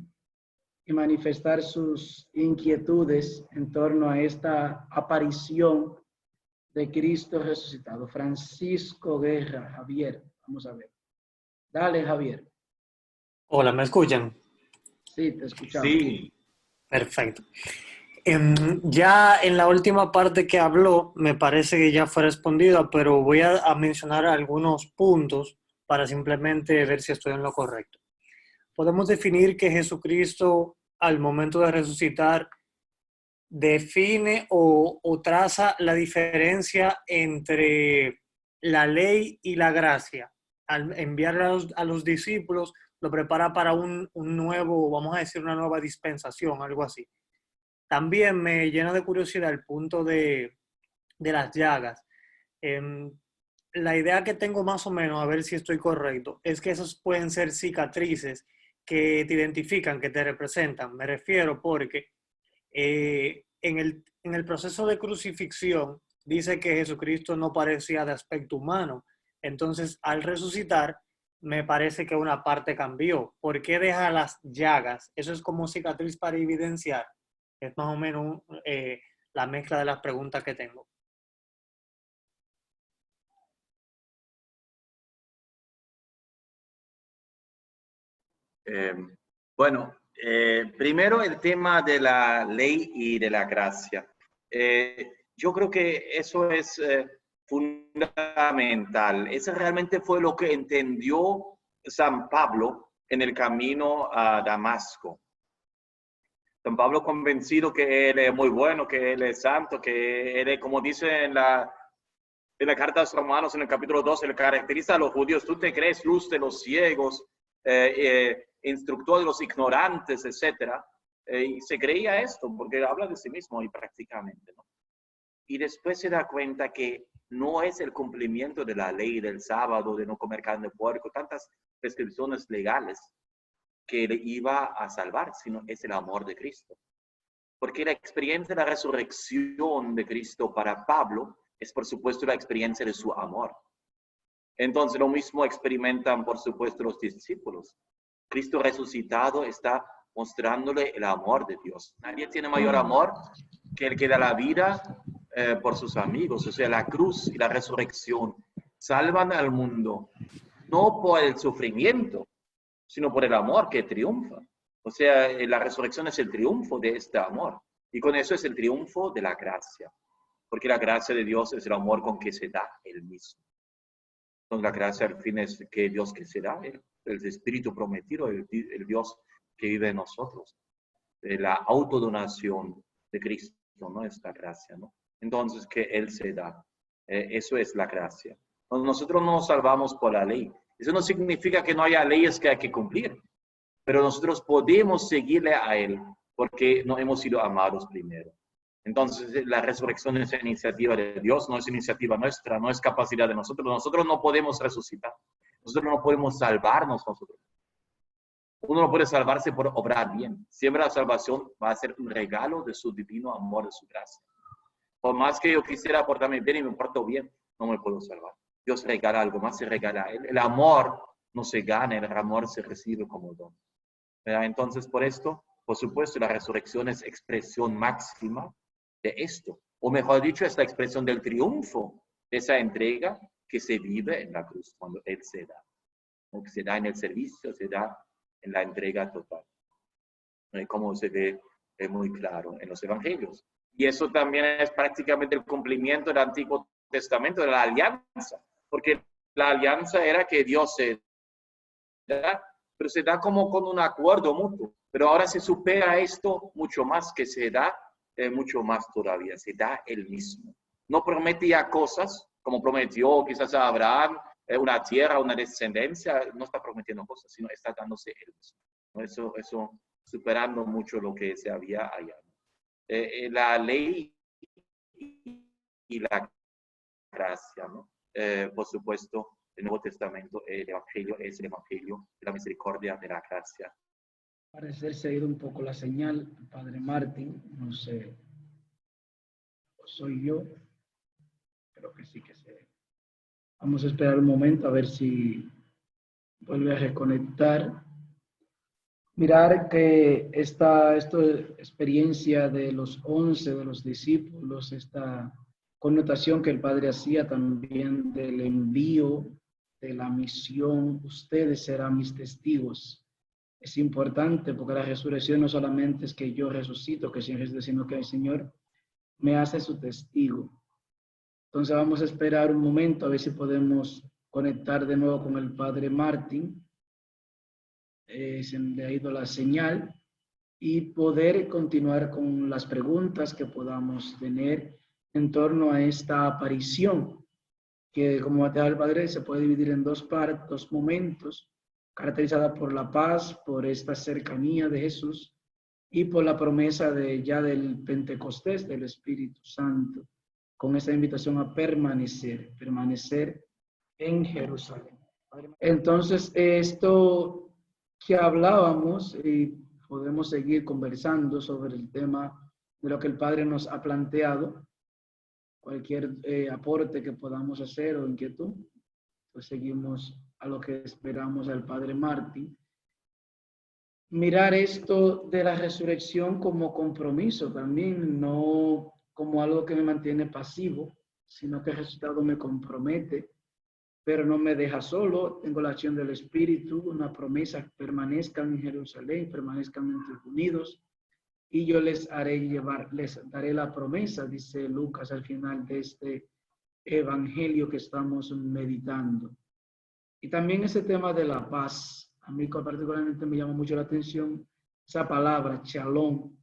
y manifestar sus inquietudes en torno a esta aparición de Cristo resucitado. Francisco Guerra, Javier, vamos a ver. Dale, Javier. Hola, ¿me escuchan? Sí, te escuchamos. Sí. Perfecto. Ya en la última parte que habló, me parece que ya fue respondida, pero voy a mencionar algunos puntos para simplemente ver si estoy en lo correcto. Podemos definir que Jesucristo, al momento de resucitar, define o traza la diferencia entre la ley y la gracia. Al enviar a los discípulos, lo prepara para un nuevo, vamos a decir, una nueva dispensación, algo así. También me llena de curiosidad el punto de las llagas. La idea que tengo más o menos, a ver si estoy correcto, es que esos pueden ser cicatrices que te identifican, que te representan. Me refiero porque en el proceso de crucifixión dice que Jesucristo no parecía de aspecto humano. Entonces, al resucitar, me parece que una parte cambió. ¿Por qué deja las llagas? Eso es como cicatriz para evidenciar. Es más o menos la mezcla de las preguntas que tengo. Bueno, primero el tema de la ley y de la gracia. Yo creo que eso es fundamental. Eso realmente fue lo que entendió San Pablo en el camino a Damasco. San Pablo convencido que él es muy bueno, que él es santo, que él es, como dice en la carta a los Romanos en el capítulo 12, le caracteriza a los judíos: tú te crees luz de los ciegos, instructor de los ignorantes, etc. Y se creía esto porque habla de sí mismo y prácticamente, ¿no? Y después se da cuenta que no es el cumplimiento de la ley del sábado, de no comer carne de puerco, tantas prescripciones legales que le iba a salvar, sino es el amor de Cristo. Porque la experiencia de la resurrección de Cristo para Pablo es, por supuesto, la experiencia de su amor. Entonces, lo mismo experimentan, por supuesto, los discípulos. Cristo resucitado está mostrándole el amor de Dios. Nadie tiene mayor amor que el que da la vida por sus amigos. O sea, la cruz y la resurrección salvan al mundo, no por el sufrimiento, sino por el amor que triunfa. O sea, la resurrección es el triunfo de este amor. Y con eso es el triunfo de la gracia. Porque la gracia de Dios es el amor con que se da Él mismo. Entonces la gracia al fin es que Dios que se da, el Espíritu prometido, el Dios que vive en nosotros. La autodonación de Cristo, ¿no? Esta gracia, ¿no? Entonces que Él se da. Eso es la gracia. Nosotros no nos salvamos por la ley. Eso no significa que no haya leyes que hay que cumplir. Pero nosotros podemos seguirle a Él porque no hemos sido amados primero. Entonces, la resurrección es iniciativa de Dios, no es iniciativa nuestra, no es capacidad de nosotros. Nosotros no podemos resucitar. Nosotros no podemos salvarnos nosotros. Uno no puede salvarse por obrar bien. Siempre la salvación va a ser un regalo de su divino amor, de su gracia. Por más que yo quisiera portarme bien y me porto bien, no me puedo salvar. Dios regala algo más, se regala a Él. El amor no se gana, el amor se recibe como don. Entonces, por esto, por supuesto, la resurrección es expresión máxima de esto. O mejor dicho, es la expresión del triunfo de esa entrega que se vive en la cruz cuando Él se da. Que se da en el servicio, se da en la entrega total. Como se ve muy claro en los evangelios. Y eso también es prácticamente el cumplimiento del Antiguo Testamento, de la alianza. Porque la alianza era que Dios se da, pero se da como con un acuerdo mutuo. Pero ahora se supera esto mucho más, que se da mucho más todavía. Se da Él mismo. No prometía cosas, como prometió quizás a Abraham, una tierra, una descendencia. No está prometiendo cosas, sino está dándose Él mismo. Eso superando mucho lo que se había allá. La ley y la gracia, ¿no? Por supuesto, el Nuevo Testamento, el Evangelio es el Evangelio de la misericordia, de la gracia. Parece se ha ido un poco la señal, Padre Martín, no sé, soy yo, creo que sí que sé. Vamos a esperar un momento a ver si vuelve a reconectar. Mirar que esta experiencia de los 11, de los discípulos, esta connotación que el Padre hacía también del envío, de la misión, ustedes serán mis testigos. Es importante porque la resurrección no solamente es que yo resucito, que sino que el Señor me hace su testigo. Entonces vamos a esperar un momento a ver si podemos conectar de nuevo con el Padre Martín. Se le ha ido la señal y poder continuar con las preguntas que podamos tener en torno a esta aparición, que como va el Padre se puede dividir en dos partes, dos momentos, caracterizada por la paz, por esta cercanía de Jesús y por la promesa del Pentecostés del Espíritu Santo, con esta invitación a permanecer en Jerusalén. Entonces, esto que hablábamos y podemos seguir conversando sobre el tema de lo que el Padre nos ha planteado, cualquier aporte que podamos hacer o inquietud, pues seguimos a lo que esperamos al Padre Martín. Mirar esto de la resurrección como compromiso también, no como algo que me mantiene pasivo, sino que el resultado me compromete, pero no me deja solo. Tengo la acción del Espíritu, una promesa: permanezcan en Jerusalén, permanezcan unidos, y yo les daré la promesa, dice Lucas al final de este evangelio que estamos meditando. Y también ese tema de la paz, a mí particularmente me llama mucho la atención esa palabra, shalom,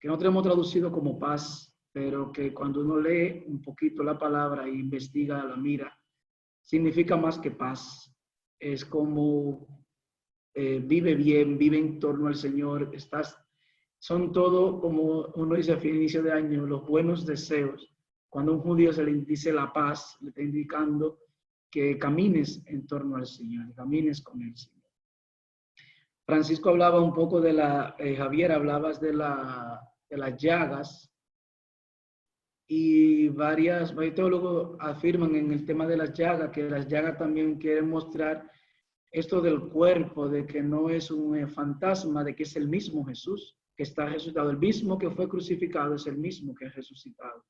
que no tenemos traducido como paz, pero que cuando uno lee un poquito la palabra e investiga, la mira, significa más que paz. Es como vive bien, vive en torno al Señor. Son todo, como uno dice a inicio de año, los buenos deseos. Cuando a un judío se le dice la paz, le está indicando que camines en torno al Señor, camines con el Señor. Francisco hablaba un poco de Javier, hablabas de las llagas. Y varios teólogos afirman en el tema de las llagas que las llagas también quieren mostrar esto del cuerpo, de que no es un fantasma, de que es el mismo Jesús que está resucitado. El mismo que fue crucificado es el mismo que es resucitado.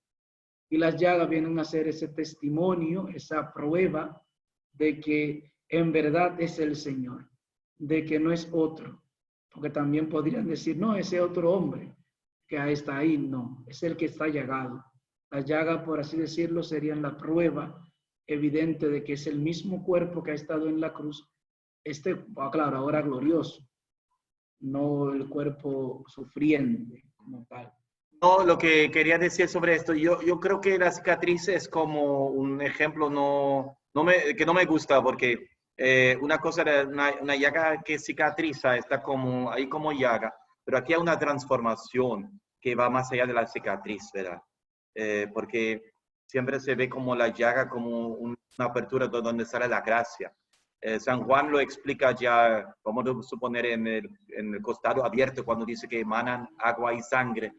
Y las llagas vienen a ser ese testimonio, esa prueba de que en verdad es el Señor. de que no es otro, porque también podrían decir, no, ese otro hombre que está ahí, no, es el que está llagado. La llaga, por así decirlo, serían la prueba evidente de que es el mismo cuerpo que ha estado en la cruz, claro, ahora glorioso, no el cuerpo sufriente como tal. No, lo que quería decir sobre esto, yo creo que la cicatriz es como un ejemplo que no me gusta, porque una cosa, una llaga que cicatriza está como, ahí como llaga, pero aquí hay una transformación que va más allá de la cicatriz, ¿verdad? Porque siempre se ve como la llaga como una apertura donde sale la gracia. San Juan lo explica ya, vamos a suponer, en el costado abierto, cuando dice que emanan agua y sangre,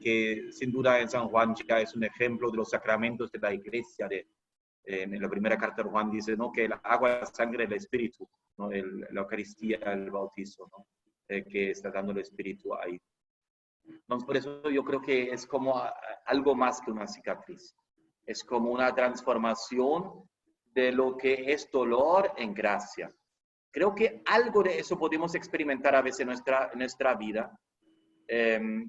que sin duda en San Juan ya es un ejemplo de los sacramentos de la iglesia. En la primera carta de Juan dice, ¿no?, que el agua, la sangre, el espíritu, ¿no?, la Eucaristía, el bautizo, ¿no?, que está dando el espíritu ahí. Entonces, por eso yo creo que es como algo más que una cicatriz. Es como una transformación de lo que es dolor en gracia. Creo que algo de eso podemos experimentar a veces en nuestra vida. Que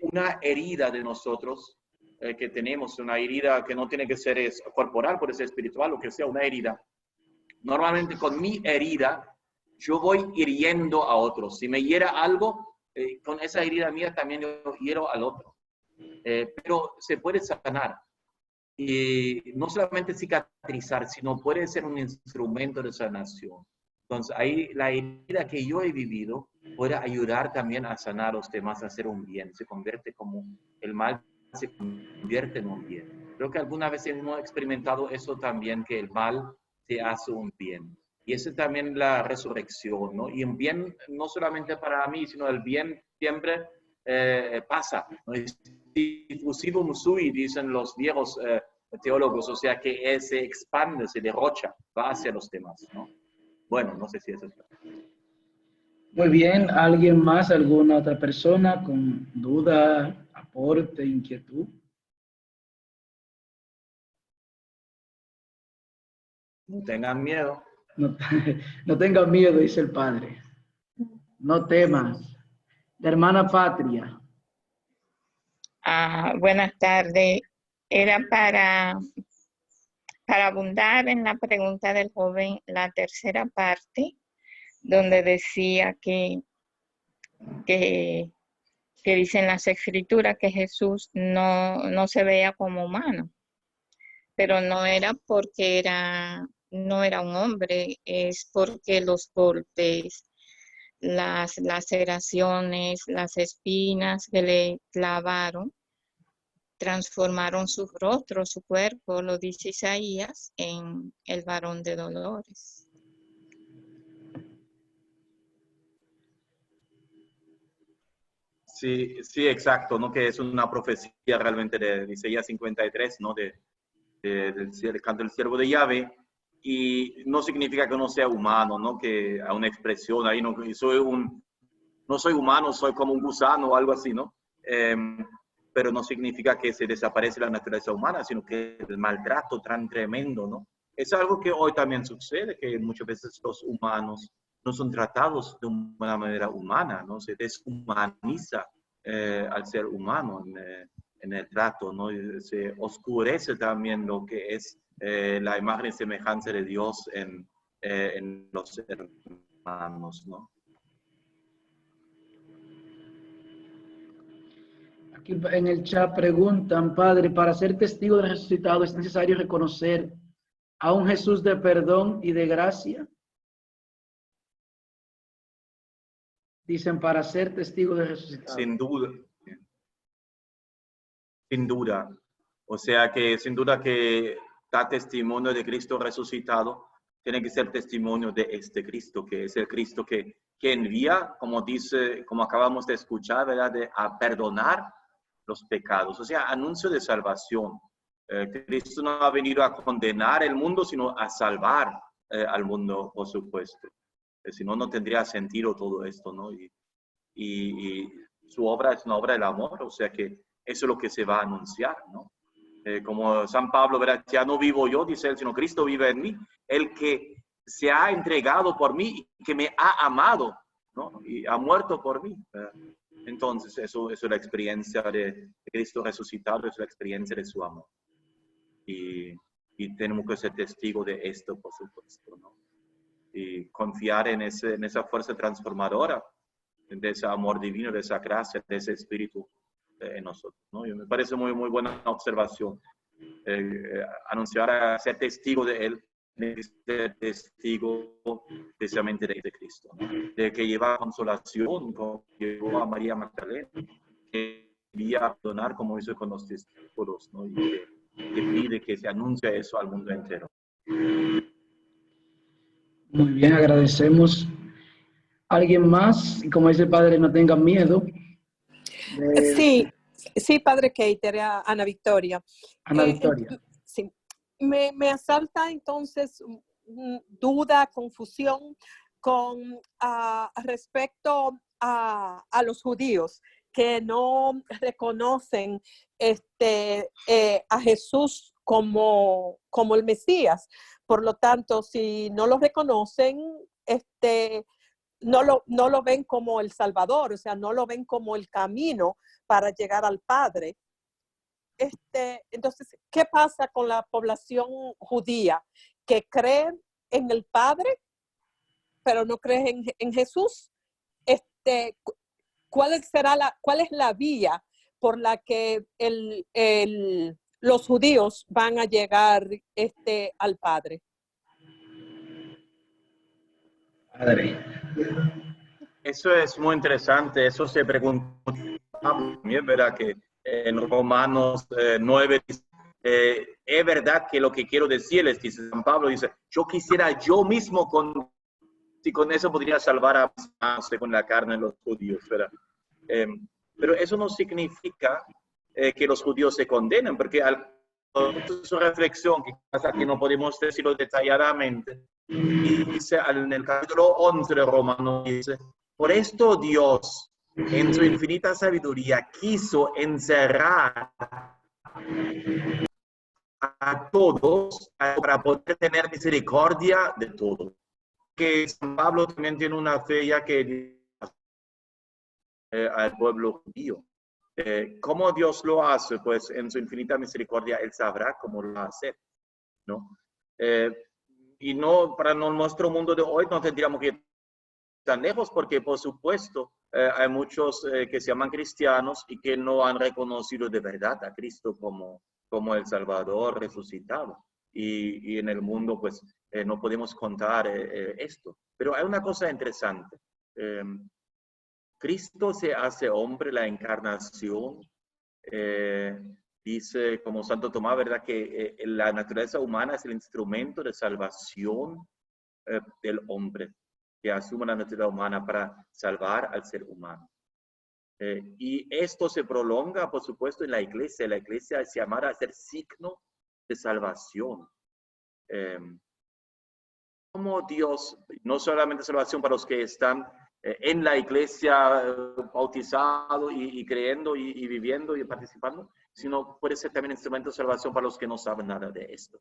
una herida de nosotros, que tenemos, una herida que no tiene que ser corporal, puede ser espiritual, o que sea una herida. Normalmente con mi herida, yo voy hiriendo a otros. Si me hiera algo, con esa herida mía también yo hiero al otro. Pero se puede sanar. Y no solamente cicatrizar, sino puede ser un instrumento de sanación. Entonces, ahí la herida que yo he vivido puede ayudar también a sanar a los demás, a hacer un bien. Se convierte como el mal, se convierte en un bien. Creo que alguna vez hemos experimentado eso también, que el mal se hace un bien. Y eso es también la resurrección, ¿no? Y un bien no solamente para mí, sino el bien siempre pasa, ¿no? Diffusivum sui, dicen los viejos teólogos, o sea que se expande, se derrocha, va hacia los demás, ¿no? Bueno, no sé si eso es. Muy bien, ¿alguien más, alguna otra persona con duda, aporte, inquietud? No tengan miedo. No, no tengan miedo, dice el Padre. No temas. La hermana Patria. Buenas tardes. Era para abundar en la pregunta del joven, la tercera parte, donde decía que dicen las escrituras que Jesús no se veía como humano, pero no era porque no era un hombre, es porque los golpes, las laceraciones, las espinas que le clavaron, transformaron su rostro, su cuerpo, lo dice Isaías, en el varón de dolores. Sí, sí, exacto, ¿no? Que es una profecía realmente de Isaías 53, ¿no? Del canto del siervo de Yahvé, y no significa que no sea humano, ¿no? Que a una expresión ahí, no soy humano, soy como un gusano o algo así, ¿no? Pero no significa que se desaparece la naturaleza humana, sino que el maltrato tan tremendo, ¿no? Es algo que hoy también sucede, que muchas veces los humanos no son tratados de una manera humana, ¿no? Se deshumaniza al ser humano en el trato, ¿no? Se oscurece también lo que es la imagen y semejanza de Dios en los hermanos, ¿no? Aquí en el chat preguntan, Padre, para ser testigo del resucitado es necesario reconocer a un Jesús de perdón y de gracia. Dicen, para ser testigo del resucitado. Sin duda. Sin duda. O sea que sin duda que da testimonio de Cristo resucitado, tiene que ser testimonio de este Cristo, que es el Cristo que envía, como dice, como acabamos de escuchar, ¿verdad?, a perdonar los pecados. O sea, anuncio de salvación. Cristo no ha venido a condenar el mundo, sino a salvar al mundo, por supuesto. Si no, no tendría sentido todo esto, ¿no? Y su obra es una obra del amor, o sea que eso es lo que se va a anunciar, ¿no? Como San Pablo, ¿verdad? Ya no vivo yo, dice él, sino Cristo vive en mí. El que se ha entregado por mí y que me ha amado, ¿no? Y ha muerto por mí. Entonces, eso es la experiencia de Cristo resucitado, es la experiencia de su amor. Y tenemos que ser testigos de esto, por supuesto, ¿no? Y confiar en esa fuerza transformadora, de ese amor divino, de esa gracia, de ese espíritu en nosotros, ¿no? Y me parece muy, muy buena observación. Anunciar, ser testigo de Él, ser testigo precisamente de Cristo, ¿no? De que lleva consolación, como llevó a María Magdalena, que quería donar como hizo con los discípulos, ¿no? Y que pide que se anuncie eso al mundo entero. Muy bien, agradecemos. ¿Alguien más? Y como dice el padre, no tengan miedo. Sí, padre Keiter, Ana Victoria. Ana Victoria. Sí, me asalta entonces duda, confusión con respecto a los judíos que no reconocen a Jesús como el Mesías. Por lo tanto, si no lo reconocen, no lo ven como el Salvador, o sea, no lo ven como el camino para llegar al Padre. Entonces, ¿qué pasa con la población judía que cree en el Padre, pero no cree en Jesús? ¿Cuál es la vía por la que los judíos van a llegar al Padre? Padre. Eso es muy interesante, eso se preguntó también, ¿verdad? Que en Romanos 9 dice, es verdad que lo que quiero decirles, dice San Pablo, dice, yo quisiera yo mismo si con eso podría salvar a mis hermanos según la carne de los judíos, ¿verdad? Pero eso no significa que los judíos se condenen, porque su reflexión, que pasa que no podemos decirlo detalladamente, dice en el capítulo 11 de Romanos, dice, por esto Dios, en su infinita sabiduría, quiso encerrar a todos para poder tener misericordia de todos. Que San Pablo también tiene una fe ya que al pueblo judío. ¿Cómo Dios lo hace? Pues en su infinita misericordia Él sabrá cómo lo hace, ¿no? Y no, para nuestro mundo de hoy no tendríamos que ir tan lejos porque, por supuesto, hay muchos que se llaman cristianos y que no han reconocido de verdad a Cristo como el Salvador resucitado. Y en el mundo, pues, no podemos contar esto. Pero hay una cosa interesante. Cristo se hace hombre, la encarnación. Dice como Santo Tomás, ¿verdad? Que la naturaleza humana es el instrumento de salvación del hombre, que asume la naturaleza humana para salvar al ser humano. Y esto se prolonga, por supuesto, en la iglesia. La iglesia es llamada a ser signo de salvación. Como Dios, no solamente salvación para los que están en la iglesia bautizados y creyendo y viviendo y participando, sino puede ser también instrumento de salvación para los que no saben nada de esto.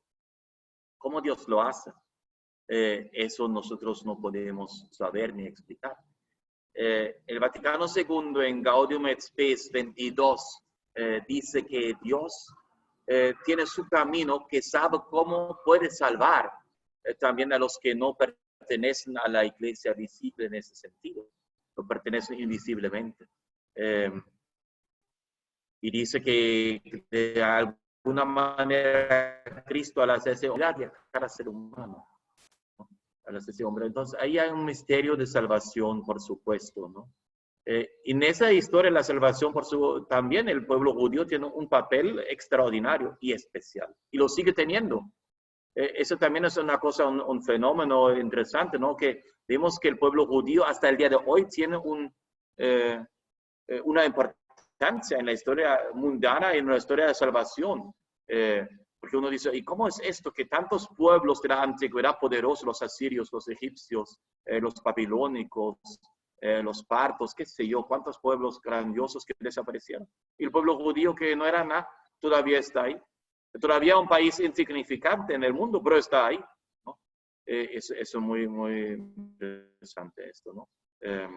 ¿Cómo Dios lo hace? Eso nosotros no podemos saber ni explicar. El Vaticano II en Gaudium et Spes 22 dice que Dios tiene su camino, que sabe cómo puede salvar también a los que no pertenecen a la iglesia visible en ese sentido, no pertenecen invisiblemente. Y dice que de alguna manera Cristo al hacerse hombre, viajar a ser humano, ¿no? Al hacerse hombre. Entonces ahí hay un misterio de salvación, por supuesto, ¿no? En esa historia de la salvación, también el pueblo judío tiene un papel extraordinario y especial, y lo sigue teniendo. Eso también es una cosa, un fenómeno interesante, ¿no? Que vemos que el pueblo judío hasta el día de hoy tiene una importancia en la historia mundana y en la historia de salvación. Porque uno dice, ¿y cómo es esto que tantos pueblos de la antigüedad poderosos, los asirios, los egipcios, los babilónicos, los partos, qué sé yo, cuántos pueblos grandiosos que desaparecieron? Y el pueblo judío, que no era nada, todavía está ahí. Todavía un país insignificante en el mundo, pero está ahí, ¿no? eso es muy, muy interesante esto, ¿no?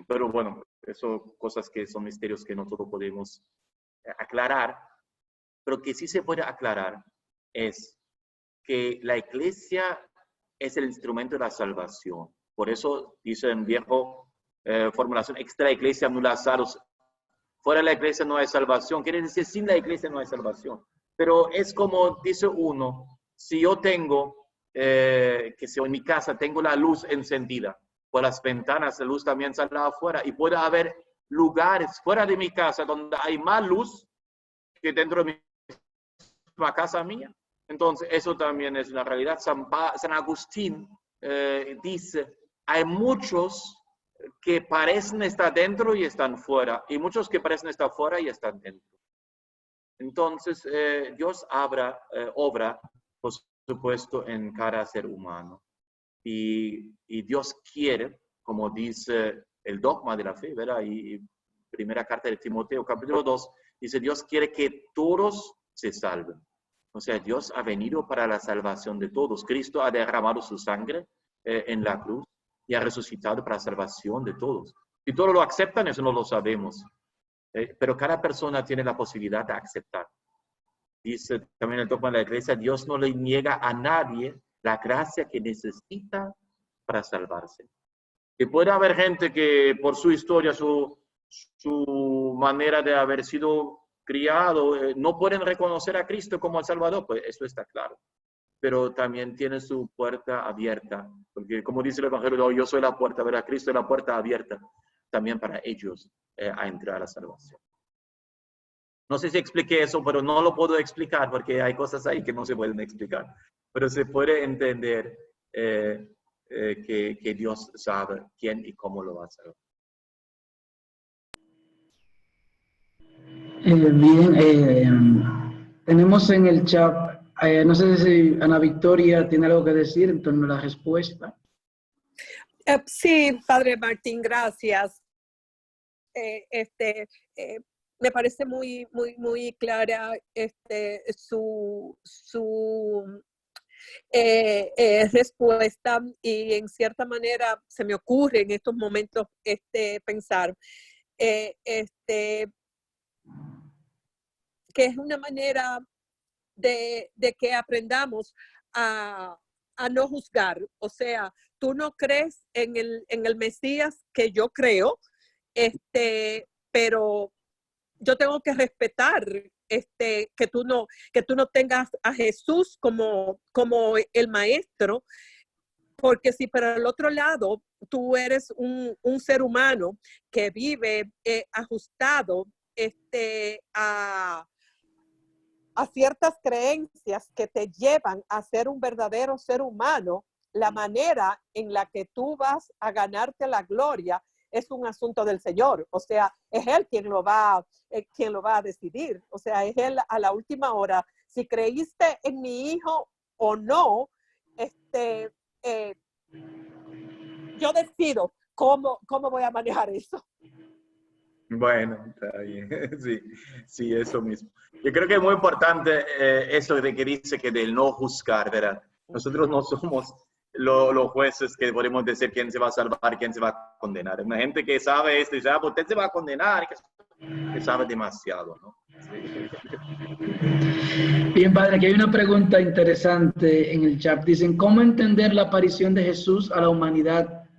Pero bueno, eso cosas que son misterios que no todos podemos aclarar, pero que sí se puede aclarar es que la iglesia es el instrumento de la salvación. Por eso dice en viejo formulación, extra iglesia nulla salus. Fuera de la iglesia no hay salvación. Quiere decir, sin la iglesia no hay salvación. Pero es como dice uno, si yo tengo, que si en mi casa tengo la luz encendida, por las ventanas la luz también sale afuera y puede haber lugares fuera de mi casa donde hay más luz que dentro de mi casa mía. Entonces, eso también es una realidad. San Agustín dice, hay muchos que parecen estar dentro y están fuera, y muchos que parecen estar fuera y están dentro. Entonces, Dios obra, por supuesto, en cada ser humano. Y Dios quiere, como dice el dogma de la fe, ¿verdad? Y primera carta de Timoteo, capítulo 2, dice, Dios quiere que todos se salven. O sea, Dios ha venido para la salvación de todos. Cristo ha derramado su sangre en la cruz y ha resucitado para la salvación de todos. Si todos lo aceptan, eso no lo sabemos. Pero cada persona tiene la posibilidad de aceptar. Dice también el dogma de la iglesia, Dios no le niega a nadie la gracia que necesita para salvarse. Que puede haber gente que por su historia, su manera de haber sido criado, no pueden reconocer a Cristo como el Salvador, pues eso está claro. Pero también tiene su puerta abierta, porque como dice el Evangelio, yo soy la puerta, ¿verdad? Cristo es la puerta abierta también para ellos a entrar a la salvación. No sé si expliqué eso, pero no lo puedo explicar porque hay cosas ahí que no se pueden explicar. Pero se puede entender que Dios sabe quién y cómo lo va a hacer. Bien, tenemos en el chat, no sé si Ana Victoria tiene algo que decir en torno a la respuesta. Sí, Padre Martín, gracias. Me parece muy, muy, muy clara su respuesta, y en cierta manera se me ocurre en estos momentos pensar que es una manera de que aprendamos a no juzgar. O sea, tú no crees en el Mesías que yo creo, pero yo tengo que respetar que tú no tengas a Jesús como el maestro, porque si por el otro lado tú eres un ser humano que vive ajustado a ciertas creencias que te llevan a ser un verdadero ser humano, la manera en la que tú vas a ganarte la gloria es un asunto del Señor. O sea, es Él quien lo va a decidir. O sea, es Él a la última hora. Si creíste en mi hijo o no, yo decido cómo voy a manejar eso. Bueno, está bien. Sí, eso mismo. Yo creo que es muy importante eso de que dice que del no juzgar, ¿verdad? Nosotros no somos los jueces que podemos decir quién se va a salvar, quién se va a condenar. Hay una gente que sabe esto y dice, pues usted se va a condenar, que sabe demasiado, ¿no? Sí. Bien, padre, aquí hay una pregunta interesante en el chat. Dicen, ¿cómo entender la aparición de Jesús a la humanidad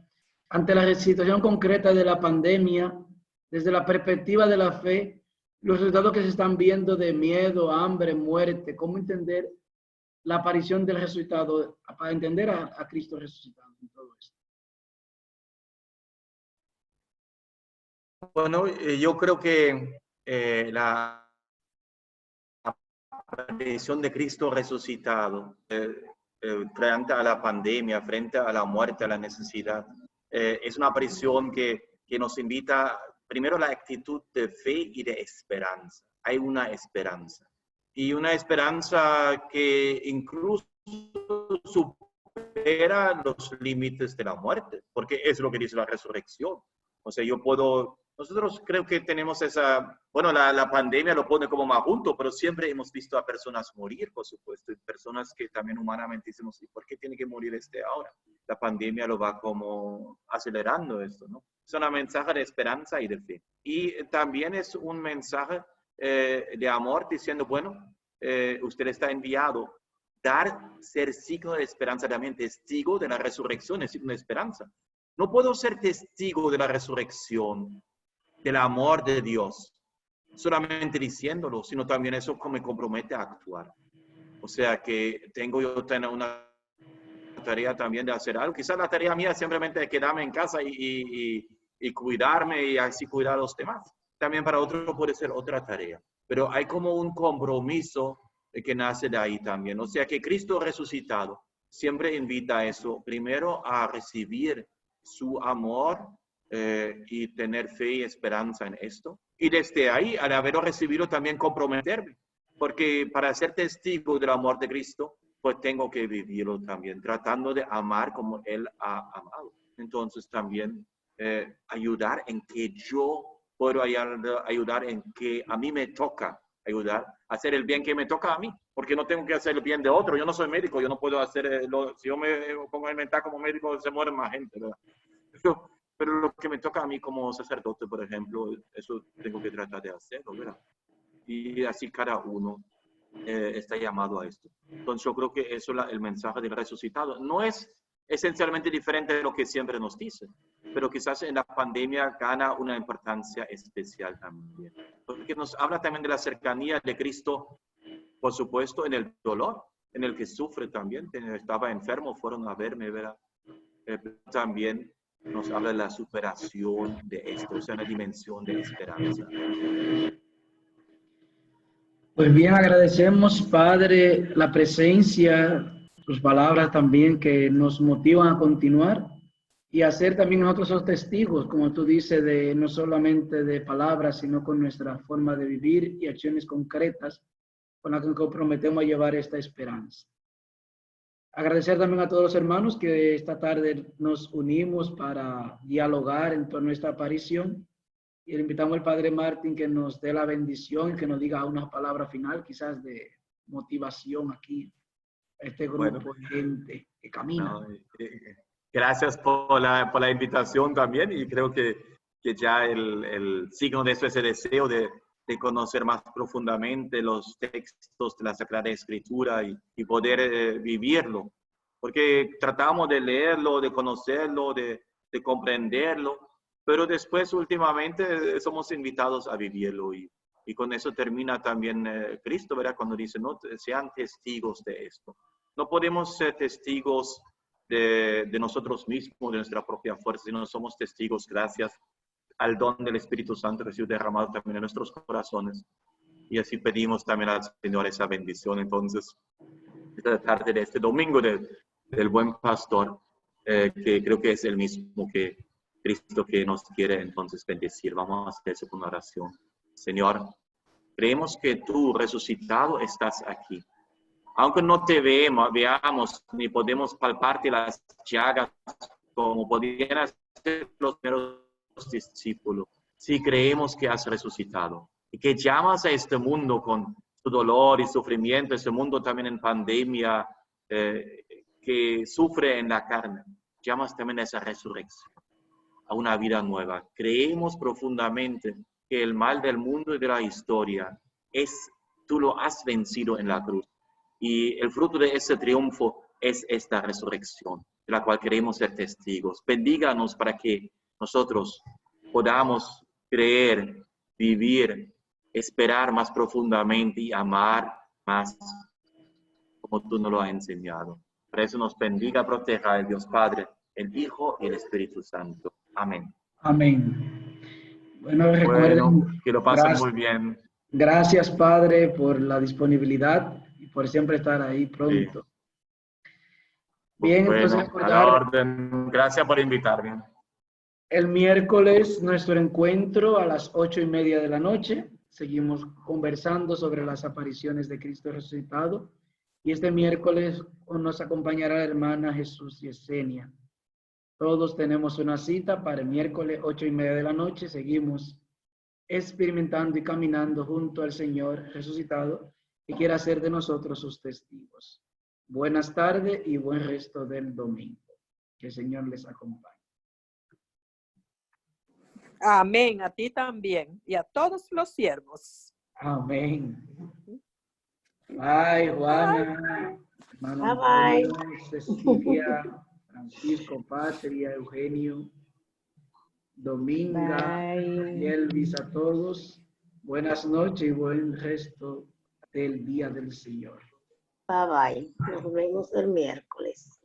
ante la situación concreta de la pandemia, desde la perspectiva de la fe, los resultados que se están viendo de miedo, hambre, muerte? ¿Cómo entender la aparición del resucitado para entender a Cristo resucitado en todo esto? Bueno, yo creo que la aparición de Cristo resucitado frente a la pandemia, frente a la muerte, a la necesidad, es una aparición que nos invita primero a la actitud de fe y de esperanza. Hay una esperanza. Y una esperanza que incluso supera los límites de la muerte, porque es lo que dice la resurrección. O sea, nosotros creo que tenemos la pandemia lo pone como más junto, pero siempre hemos visto a personas morir, por supuesto, y personas que también humanamente decimos, ¿y por qué tiene que morir ahora? la pandemia lo va como acelerando esto, ¿no? Es un mensaje de esperanza y de fe. Y también es un mensaje de amor diciendo, bueno, usted está enviado. Ser signo de esperanza también, testigo de la resurrección, es signo de esperanza. No puedo ser testigo de la resurrección, del amor de Dios, solamente diciéndolo, sino también eso me compromete a actuar. O sea que tengo una tarea también de hacer algo. Quizás la tarea mía es simplemente quedarme en casa y cuidarme y así cuidar a los demás. También para otro puede ser otra tarea. Pero hay como un compromiso que nace de ahí también. O sea que Cristo resucitado siempre invita a eso. Primero a recibir su amor y tener fe y esperanza en esto. Y desde ahí, al haberlo recibido, también comprometerme. Porque para ser testigo del amor de Cristo, pues tengo que vivirlo también, tratando de amar como Él ha amado. Entonces también ayudar en que yo puedo ayudar en que a mí me toca ayudar a hacer el bien que me toca a mí, porque no tengo que hacer el bien de otro. Yo no soy médico, yo no puedo hacer, si yo me pongo a inventar como médico, se muere más gente, ¿verdad? Pero lo que me toca a mí como sacerdote, por ejemplo, eso tengo que tratar de hacerlo, ¿verdad? Y así cada uno está llamado a esto. Entonces yo creo que eso es el mensaje del resucitado. No es esencialmente diferente de lo que siempre nos dice, pero quizás en la pandemia gana una importancia especial también. Porque nos habla también de la cercanía de Cristo, por supuesto, en el dolor, en el que sufre también. Estaba enfermo, fueron a verme, ¿verdad? También nos habla de la superación de esto, o sea, una dimensión de esperanza. Pues bien, agradecemos, Padre, la presencia, sus palabras también que nos motivan a continuar y a ser también nosotros esos testigos, como tú dices, de no solamente de palabras, sino con nuestra forma de vivir y acciones concretas con las que nos comprometemos a llevar esta esperanza. Agradecer también a todos los hermanos que esta tarde nos unimos para dialogar en torno a esta aparición. Y le invitamos al Padre Martín que nos dé la bendición, que nos diga una palabra final, quizás de motivación aquí a este grupo de gente que camina. No, gracias por la invitación también, y creo que ya el signo de eso es el deseo de conocer más profundamente los textos de la Sagrada Escritura y poder vivirlo. Porque tratamos de leerlo, de conocerlo, de comprenderlo, pero después últimamente somos invitados a vivirlo y con eso termina también Cristo, ¿verdad? Cuando dice, no sean testigos de esto. No podemos ser testigos de nosotros mismos, de nuestra propia fuerza, sino somos testigos gracias al don del Espíritu Santo que ha sido derramado también en nuestros corazones. Y así pedimos también al Señor esa bendición. Entonces, esta tarde de este domingo del Buen Pastor, que creo que es el mismo que Cristo que nos quiere entonces bendecir. Vamos a hacer eso con una oración. Señor, creemos que tú, resucitado, estás aquí. Aunque no te veamos, ni podemos palparte las llagas como podían hacer los primeros discípulos, sí creemos que has resucitado y que llamas a este mundo con su dolor y sufrimiento, este mundo también en pandemia, que sufre en la carne. Llamas también a esa resurrección, a una vida nueva. Creemos profundamente que el mal del mundo y de la historia tú lo has vencido en la cruz. Y el fruto de ese triunfo es esta resurrección, de la cual queremos ser testigos. Bendíganos para que nosotros podamos creer, vivir, esperar más profundamente y amar más como tú nos lo has enseñado. Por eso nos bendiga, proteja el Dios Padre, el Hijo y el Espíritu Santo. Amén. Amén. Bueno, recuerden, que lo pasen muy bien. Gracias, Padre, por la disponibilidad y por siempre estar ahí pronto. Sí. Bien, bueno, entonces recordar, a la orden. Gracias por invitarme. El miércoles nuestro encuentro a las 8:30 de la noche. Seguimos conversando sobre las apariciones de Cristo resucitado. Y este miércoles nos acompañará la hermana Jesús Yesenia. Todos tenemos una cita para el miércoles 8:30 de la noche. Seguimos experimentando y caminando junto al Señor resucitado que quiere hacer de nosotros sus testigos. Buenas tardes y buen resto del domingo. Que el Señor les acompañe. Amén. A ti también. Y a todos los siervos. Amén. Bye, Juana. Hermano Bye, Antonio, Cecilia, Francisco, Patria, Eugenio, Dominga, y Elvis, a todos. Buenas noches y buen resto del día del Señor. bye. Nos vemos el miércoles.